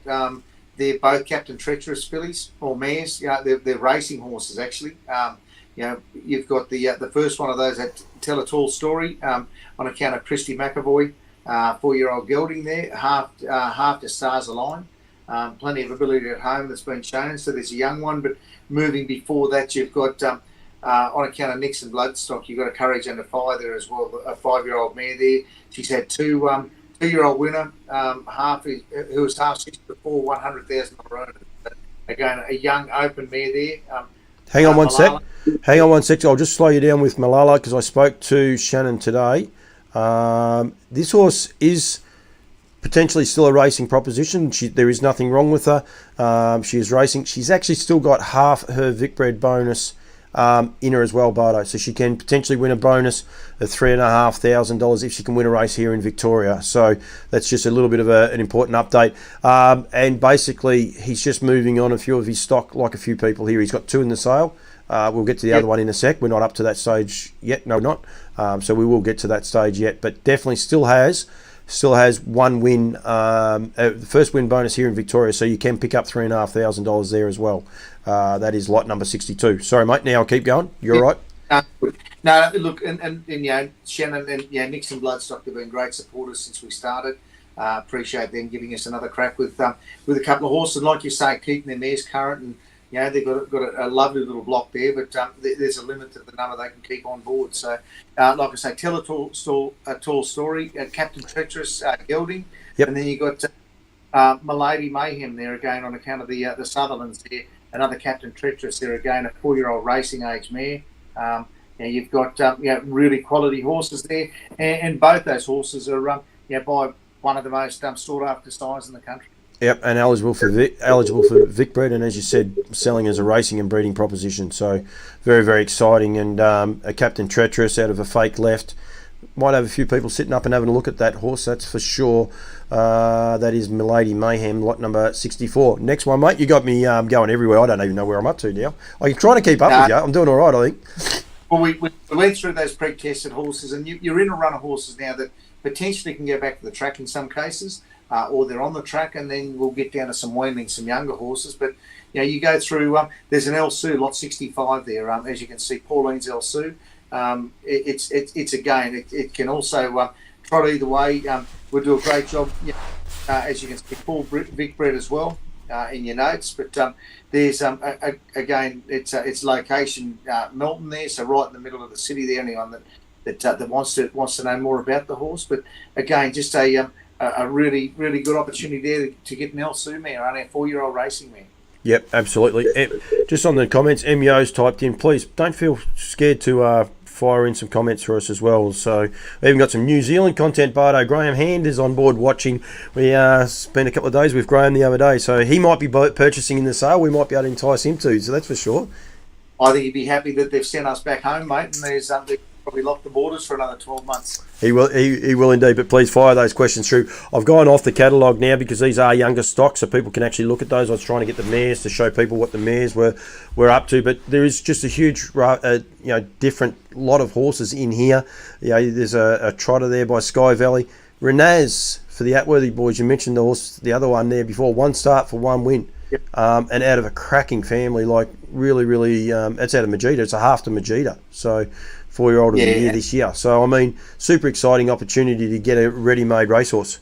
They're both Captain Treacherous fillies or mares. They're racing horses, actually. You've got the first one of those that tell a tall story on account of Christy McAvoy, 4-year-old gelding there, half to Stars Align. Plenty of ability at home that's been shown. So there's a young one, but moving before that, you've got on account of Nixon Bloodstock, you've got a Courage Under Fire there as well, a 5-year-old mare there. She's had 2-year-old winner, who was half 6 before, $100,000 earned. Again, a young open mare there. Hang on one sec. I'll just slow you down with Malala because I spoke to Shannon today. This horse is potentially still a racing proposition. There is nothing wrong with her. She is racing. She's actually still got half her Vicbred bonus in her as well, Bardo. So she can potentially win a bonus of $3,500 if she can win a race here in Victoria. So that's just a little bit of an important update. And basically, he's just moving on a few of his stock, like a few people here. He's got 2 in the sale. We'll get to the other one in a sec. We're not up to that stage yet. No, not. So we will get to that stage yet. But definitely still has 1 win, the first win bonus here in Victoria. So you can pick up $3,500 there as well. That is lot number 62. Sorry, mate. Now I'll keep going. You're right. No, look, and Shannon and Nixon Bloodstock have been great supporters since we started. Appreciate them giving us another crack with a couple of horses. And like you say, keeping their mares current, and they've got a lovely little block there, but there's a limit to the number they can keep on board. So, like I say, tell a tall story. Captain Treacherous gelding, and then you got Milady Mayhem there again on account of the Sutherlands there. Another Captain Treacherous there again, a 4-year-old racing age mare. You've got really quality horses there, and both those horses are by one of the most sought after sires in the country. Yep, and eligible for Vicbred, and as you said, selling as a racing and breeding proposition. So very, very exciting. And a Captain Treacherous out of a fake left. Might have a few people sitting up and having a look at that horse, that's for sure. That is Milady Mayhem, lot number 64. Next one, mate. You got me going everywhere. I don't even know where I'm up to now. I'm trying to keep up with you. I'm doing all right, I think. Well, we went through those pre-tested horses, and you're in a run of horses now that potentially can go back to the track in some cases, or they're on the track, and then we'll get down to some weaning, some younger horses. But you go through. There's an El Sue, lot 65 there. As you can see, Pauline's El Sue. It's again. It can also trot either way. We'll do a great job. As you can see, Paul Vicbred as well in your notes. But there's again, it's location Melton there, so right in the middle of the city there. Anyone that wants to know more about the horse, but again, just a really, really good opportunity there to get an El Sue mare, only a 4-year-old racing mare. Yep, absolutely. Just on the comments, MUO's typed in. Please don't feel scared to fire in some comments for us as well. So we even got some New Zealand content. Bardo, Graham Hand is on board watching. We spent a couple of days with Graham the other day, so he might be purchasing in the sale. We might be able to entice him too, so that's for sure. I think he'd be happy that they've sent us back home, mate, and there's they probably locked the borders for another 12 months. He will indeed, but please fire those questions through. I've gone off the catalogue now because these are younger stocks, so people can actually look at those. I was trying to get the mares to show people what the mares were up to, but there is just a huge, different lot of horses in here. There's a trotter there by Sky Valley. Renaz for the Atworthy boys. You mentioned the horse, the other one there before. 1 start for 1 win. Yep. And out of a cracking family, like really, it's out of Majida. It's a half to Majida. So 4-year-old of the year this year. So, I mean, super exciting opportunity to get a ready-made racehorse.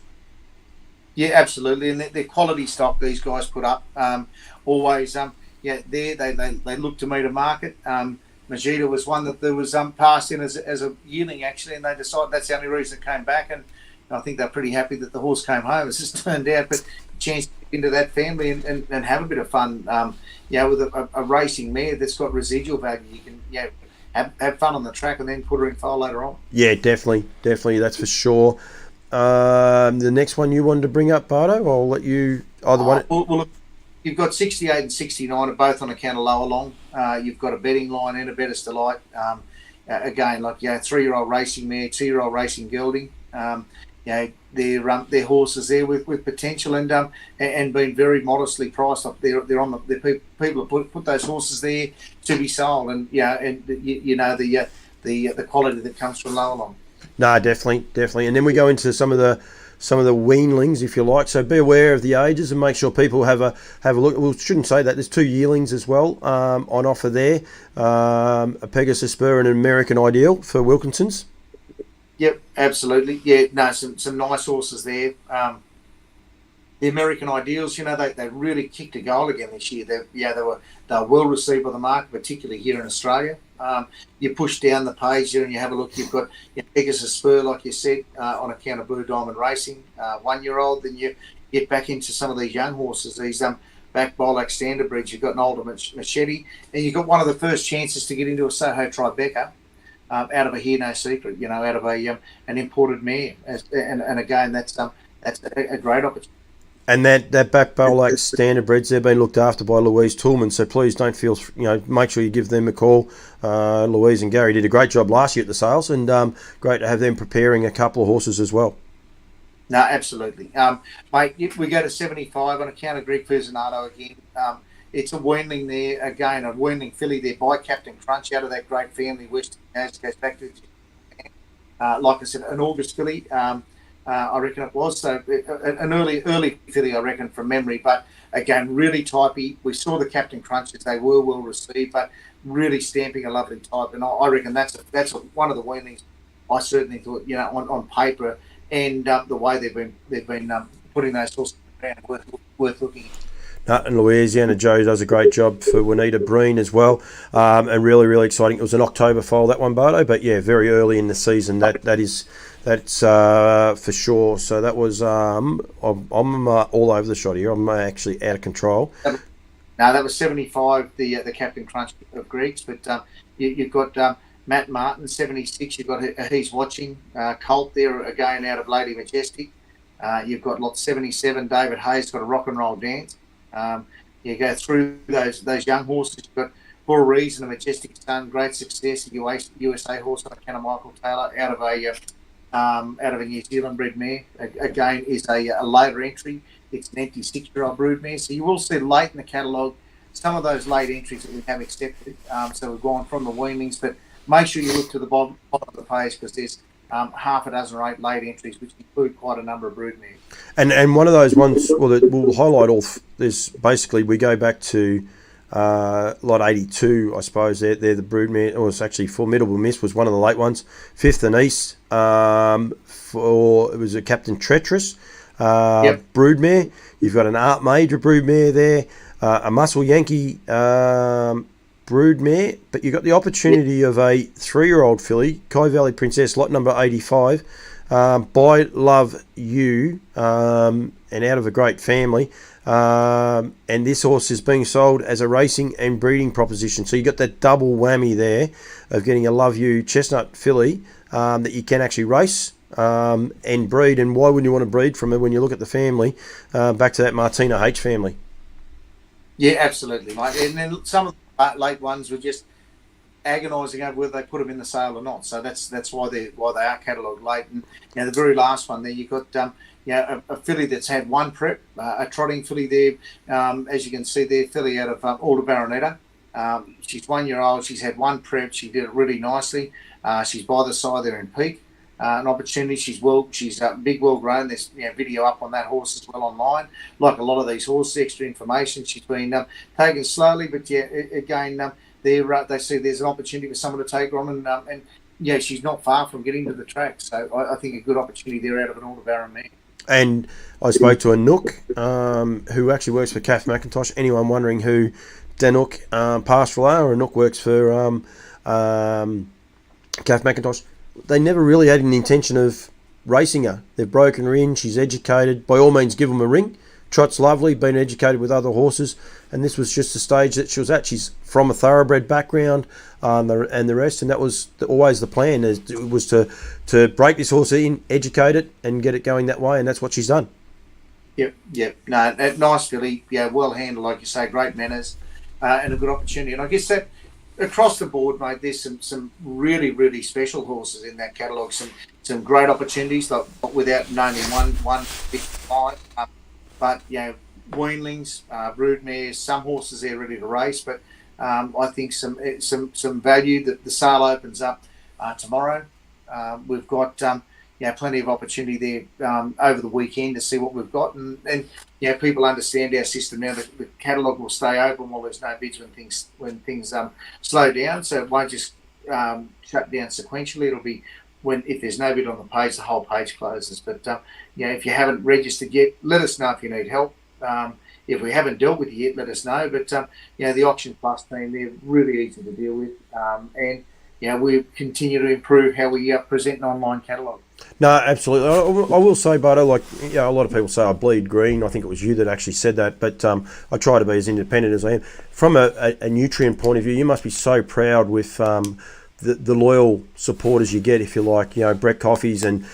Yeah, absolutely, and they're quality stock these guys put up. Always, they look to me to market. Majida was one that there was passed in as a yearling actually, and they decided that's the only reason it came back. And I think they're pretty happy that the horse came home. It's just turned out, but a chance to get into that family and have a bit of fun. With a racing mare that's got residual value, you can have fun on the track and then put her in foal later on. Yeah, definitely, that's for sure. The next one you wanted to bring up, Bardo, I'll let you either one. Well, look, you've got 68 and 69 are both on account of lower long. You've got a betting line and a better's delight. Again, like 3-year-old racing mare, 2-year-old racing gelding. They're horses there with potential and being very modestly priced. They're on the people have put those horses there to be sold, and the quality that comes from lower long. No, definitely. And then we go into some of the weanlings, if you like. So be aware of the ages and make sure people have a look. We shouldn't say that. There's 2 yearlings as well on offer there. A Pegasus Spur and an American Ideal for Wilkinsons. Yep, absolutely. Yeah, no, some nice horses there. The American Ideals, they really kicked a goal again this year. They were well received by the market, particularly here in Australia. You push down the page there and you have a look. You've got Pegasus Spur, like you said, on account of Blue Diamond Racing, 1-year-old. Then you get back into some of these young horses, these back by like Standardbred. You've got an older Machete, and you've got one of the first chances to get into a Soho Tribeca out of a Here No Secret, out of an imported mare. And again, that's a great opportunity. And that back bowl like Standardbreds, they've been looked after by Louise Toolman, so please don't feel, make sure you give them a call. Louise and Gary did a great job last year at the sales, and great to have them preparing a couple of horses as well. No, absolutely. Mate, we go to 75 on account of Greg Fuzinato again. It's a weanling there, again, a weanling filly there by Captain Crunch out of that great family, Western Jazz, goes back to, like I said, an August filly. I reckon it was. So an early filly, I reckon, from memory. But again, really typey. We saw the Captain Crunches; they were well received, but really stamping a lovely type. And I reckon that's one of the weanlings. I certainly thought, on paper and the way they've been putting those horses around, worth looking at. And Louisiana Joe does a great job for Juanita Breen as well, and really exciting. It was an October foal, that one, Bardo, but yeah, very early in the season. That's for sure. So that was I'm all over the shot here. I'm actually out of control. No, that was 75. The Captain Crunch of Greg's, but you've got Matt Martin 76. You've got He's Watching Colt there again out of Lady Majestic. You've got lot 77. David Hayes got a Rock and Roll Dance. You go through those young horses. You've got Bull Rees and a Majestic Sun, great success. A USA horse on account of Michael Taylor out of a New Zealand bred mare. Again, is a later entry. It's an empty 6-year-old brood mare. So you will see late in the catalogue some of those late entries that we have accepted. So we've gone from the weanlings, but make sure you look to the bottom of the page because there's half a dozen or 8 late entries, which include quite a number of brood mares. And one of those ones, we'll highlight all. There's basically we go back to lot 82, I suppose. They're the broodmare. Or it's actually Formidable Miss was one of the late ones. Fifth and East it was a Captain Treacherous broodmare. You've got an Art Major broodmare there, a Muscle Yankee broodmare, but you've got the opportunity of a 3-year-old filly, Kai Valley Princess, lot number 85. By Love You, and out of a great family, and this horse is being sold as a racing and breeding proposition. So you got that double whammy there of getting a Love You chestnut filly that you can actually race and breed. And why wouldn't you want to breed from it when you look at the family? Back to that Martina H family. Yeah, absolutely, mate. And then some of the late ones were just agonising over whether they put them in the sale or not. So that's why they are catalogued late. And the very last one there, you've got a filly that's had one prep, a trotting filly there, as you can see there, filly out of Alder Baronetta. She's 1-year-old. She's had one prep. She did it really nicely. She's by the side there in peak. an opportunity. She's big, well grown. There's video up on that horse as well online. Like a lot of these horses, extra information. She's been taken slowly, but again, they see there's an opportunity for someone to take her on, and she's not far from getting to the track. So I think a good opportunity there out of an Aldebaran mare. And I spoke to a Nook who actually works for Kath McIntosh. Anyone wondering who Danuk Pastoral are, or Nook works for Kath McIntosh, they never really had an intention of racing her. They've broken her in. She's educated. By all means, give them a ring. Trot's lovely, been educated with other horses, and this was just the stage that she was at. She's from a thoroughbred background and the rest, and that was always the plan. It was to break this horse in, educate it, and get it going that way, and that's what she's done. Yep. No, nice filly. Yeah, well handled, like you say, great manners, and a good opportunity. And I guess that across the board, mate, there's some really, really special horses in that catalogue. Some great opportunities, like, without naming one big fight. But weanlings, broodmares, some horses there ready to race. But I think some value that the sale opens up tomorrow. We've got plenty of opportunity there over the weekend to see what we've got, and people understand our system now. The catalogue will stay open while there's no bids when things slow down. So it won't just shut down sequentially. It'll be if there's no bid on the page, the whole page closes. But if you haven't registered yet, let us know if you need help. If we haven't dealt with you yet, let us know. But the Auction Plus team, they're really easy to deal with, and we continue to improve how we present an online catalogue. No, absolutely. I will say, Bardo, a lot of people say I bleed green. I think it was you that actually said that, but I try to be as independent as I am. From a Nutrien point of view, you must be so proud with the loyal supporters you get, if you like, Brett Coffees and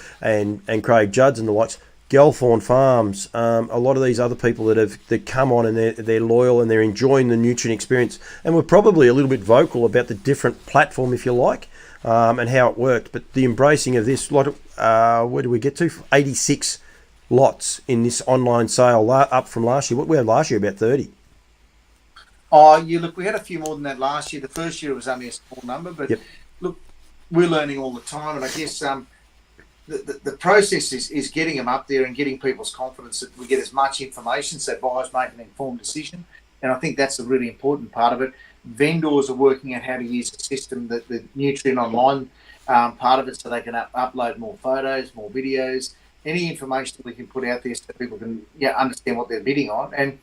Craig Judds and the likes, Gelthorne Farms, a lot of these other people that come on and they're loyal and they're enjoying the Nutrien experience, and we're probably a little bit vocal about the different platform, if you like, and how it worked. But the embracing of this lot, where do we get to? 86 lots in this online sale, up from last year. What we had last year, about 30. Oh, look, we had a few more than that last year. The first year it was only a small number, but Look, we're learning all the time, and I guess the process is getting them up there and getting people's confidence that we get as much information so buyers make an informed decision. And I think that's a really important part of it. Vendors are working out how to use the system, the Nutrien Online part of it, so they can upload more photos, more videos, any information that we can put out there so people can understand what they're bidding on. And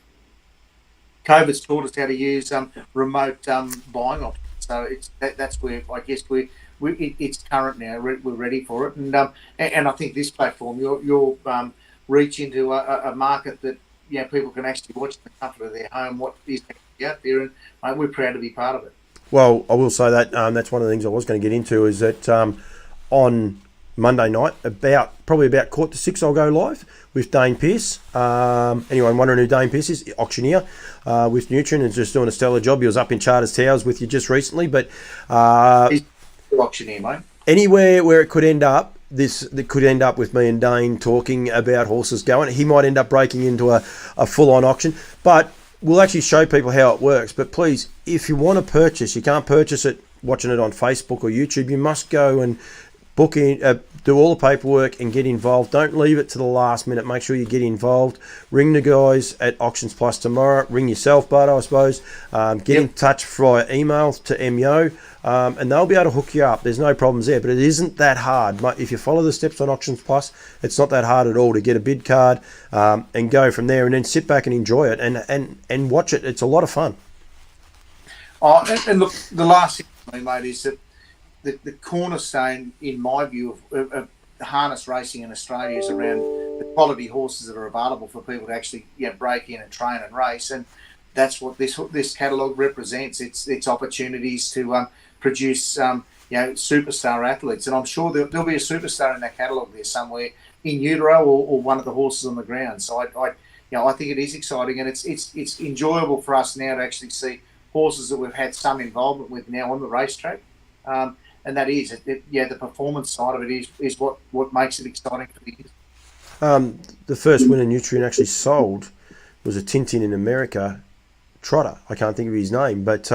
COVID's taught us how to use remote buying options. So that's where I guess it's current now. We're ready for it, and I think this platform, you'll reach into a market that people can actually watch in the comfort of their home what is actually out there, and we're proud to be part of it. Well, I will say that that's one of the things I was going to get into is that on Monday night, probably about 5:45, I'll go live with Dane Pearce. Anyone wondering who Dane Pearce is? Auctioneer with Nutrien, and just doing a stellar job. He was up in Charters Towers with you just recently, but he's an auctioneer, mate. Anywhere where it could end up, that could end up with me and Dane talking about horses going. He might end up breaking into a full-on auction, but we'll actually show people how it works. But please, if you want to purchase, you can't purchase it watching it on Facebook or YouTube. You must go and book in, do all the paperwork and get involved. Don't leave it to the last minute. Make sure you get involved. Ring the guys at Auctions Plus tomorrow. Ring yourself, Bart, I suppose. Get in touch via email to MEO, and they'll be able to hook you up. There's no problems there, but it isn't that hard. If you follow the steps on Auctions Plus, it's not that hard at all to get a bid card and go from there, and then sit back and enjoy it and watch it. It's a lot of fun. Oh, and look, the last thing, mate, is that the cornerstone, in my view, of harness racing in Australia is around the quality horses that are available for people to actually break in and train and race, and that's what this catalogue represents. It's opportunities to produce superstar athletes, and I'm sure there'll be a superstar in that catalogue there somewhere in utero or one of the horses on the ground. So I think it is exciting, and it's enjoyable for us now to actually see horses that we've had some involvement with now on the racetrack. And that is, the performance side of it is what makes it exciting for the years. The first winner Nutrien actually sold was a Tintin in America trotter. I can't think of his name, but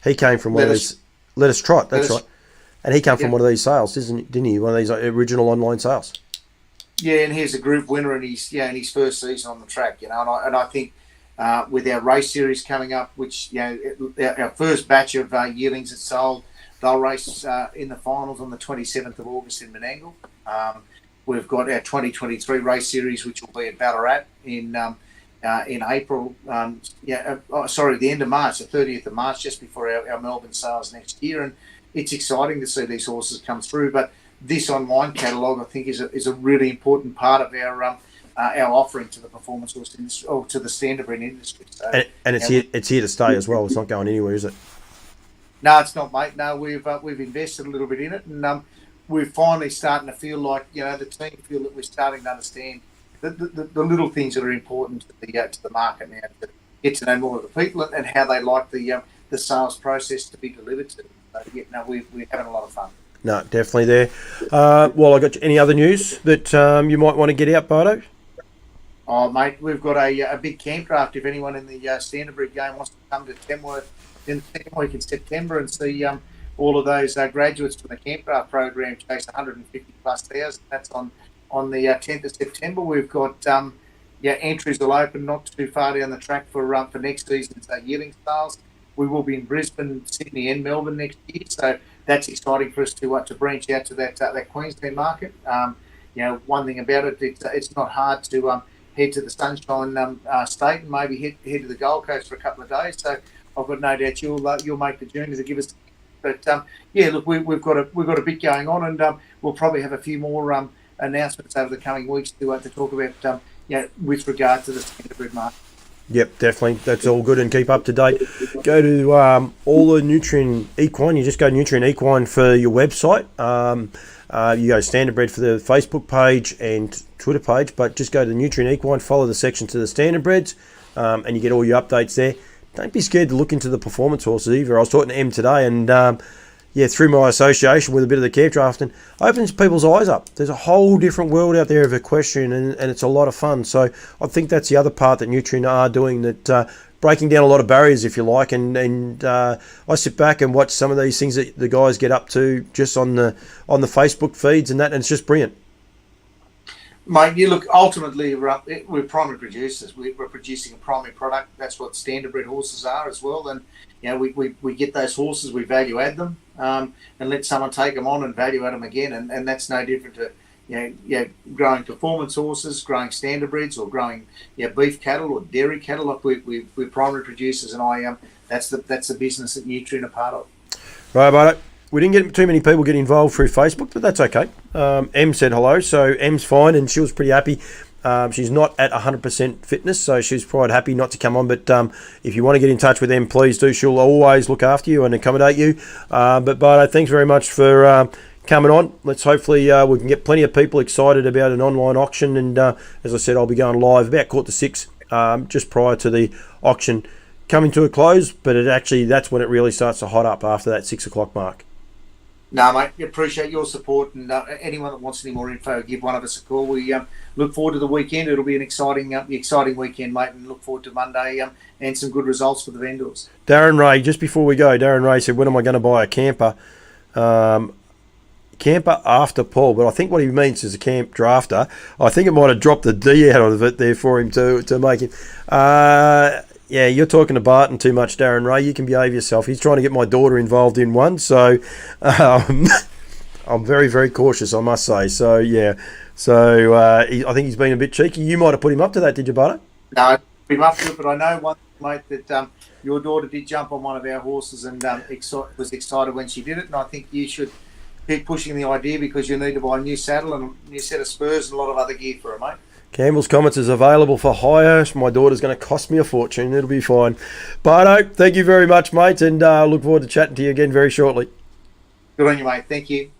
he came from one of these. Let Us Trot, that's right. And he came from one of these sales, didn't he? One of these original online sales. Yeah, and he's a group winner in his first season on the track. And I think with our race series coming up, which our first batch of yearlings that sold, they'll race in the finals on the 27th of August in Menangle. We've got our 2023 race series, which will be at Ballarat in April. The end of March, the 30th of March, just before our Melbourne sales next year. And it's exciting to see these horses come through. But this online catalogue, I think, is a really important part of our offering to the performance horse industry, or to the standardbred industry. So, and it's here to stay as well. It's not going anywhere, is it? No, it's not, mate. No, we've invested a little bit in it, and we're finally starting to feel like the team feel that we're starting to understand the little things that are important to the market now, to get to know more of the people and how they like the sales process to be delivered to them. So, we're having a lot of fun. No, definitely there. Well, I got any other news that you might want to get out, Bardo? Oh, mate, we've got a big camp draft. If anyone in the Standardbred game wants to come to Tamworth in the second week in September and see all of those graduates from the camp draft program chase 150,000+. That's on the 10th of September. We've got entries will open not too far down the track for next season's yearling sales. We will be in Brisbane, Sydney, and Melbourne next year, so that's exciting for us to branch out to that Queensland market. One thing about it, it's not hard to head to the Sunshine State and maybe head to the Gold Coast for a couple of days. So I've got no doubt you'll make the journey to give us. But look, we've got a bit going on, and we'll probably have a few more announcements over the coming weeks to talk about with regard to the Standardbred market. Yep, definitely. That's all good, and keep up to date. Go to all the Nutrien Equine. You just go to Nutrien Equine for your website. You go Standardbred for the Facebook page and Twitter page, but just go to Nutrien Equine, follow the section to the Standardbreds, and you get all your updates there. Don't be scared to look into the performance horses either. I was talking to Em today, and through my association with a bit of the camp drafting, opens people's eyes up. There's a whole different world out there of equestrian, and it's a lot of fun. So I think that's the other part that Nutrien are doing, that breaking down a lot of barriers, if you like. And I sit back and watch some of these things that the guys get up to just on the Facebook feeds and that, and it's just brilliant. Mate, you look, ultimately, we're primary producers. We're producing a primary product. That's what Standardbred horses are as well. And, we get those horses, we value add them, and let someone take them on and value add them again. And that's no different to, growing performance horses, growing Standardbreds, or growing, beef cattle or dairy cattle. Like we're primary producers, and that's the business that Nutrien are part of. Right, Bardo. We didn't get too many people get involved through Facebook, but that's okay. Em said hello, so Em's fine, and she was pretty happy. She's not at 100% fitness, so she's quite happy not to come on. But if you want to get in touch with Em, please do. She'll always look after you and accommodate you. But Bardo, thanks very much for coming on. Let's hopefully we can get plenty of people excited about an online auction. And as I said, I'll be going live about 5:45, just prior to the auction coming to a close. But that's when it really starts to hot up, after that 6 o'clock mark. No, mate, appreciate your support, and anyone that wants any more info, give one of us a call. We look forward to the weekend. It'll be an exciting weekend, mate, and look forward to Monday and some good results for the vendors. Darren Ray, just before we go, Darren Ray said, when am I going to buy a camper? Camper after Paul, but I think what he means is a camp drafter. I think it might have dropped the D out of it there for him to make it. Yeah, you're talking to Barton too much, Darren Ray. You can behave yourself. He's trying to get my daughter involved in one, so I'm very, very cautious, I must say. So, yeah. So, I think he's been a bit cheeky. You might have put him up to that, did you, Barton? No, I put him up to it, but I know one thing, mate, that your daughter did jump on one of our horses and was excited when she did it, and I think you should keep pushing the idea, because you need to buy a new saddle and a new set of spurs and a lot of other gear for her, mate. Campbell's Comments is available for hire. My daughter's going to cost me a fortune. It'll be fine. Bardo, thank you very much, mate, and look forward to chatting to you again very shortly. Good on you, mate. Thank you.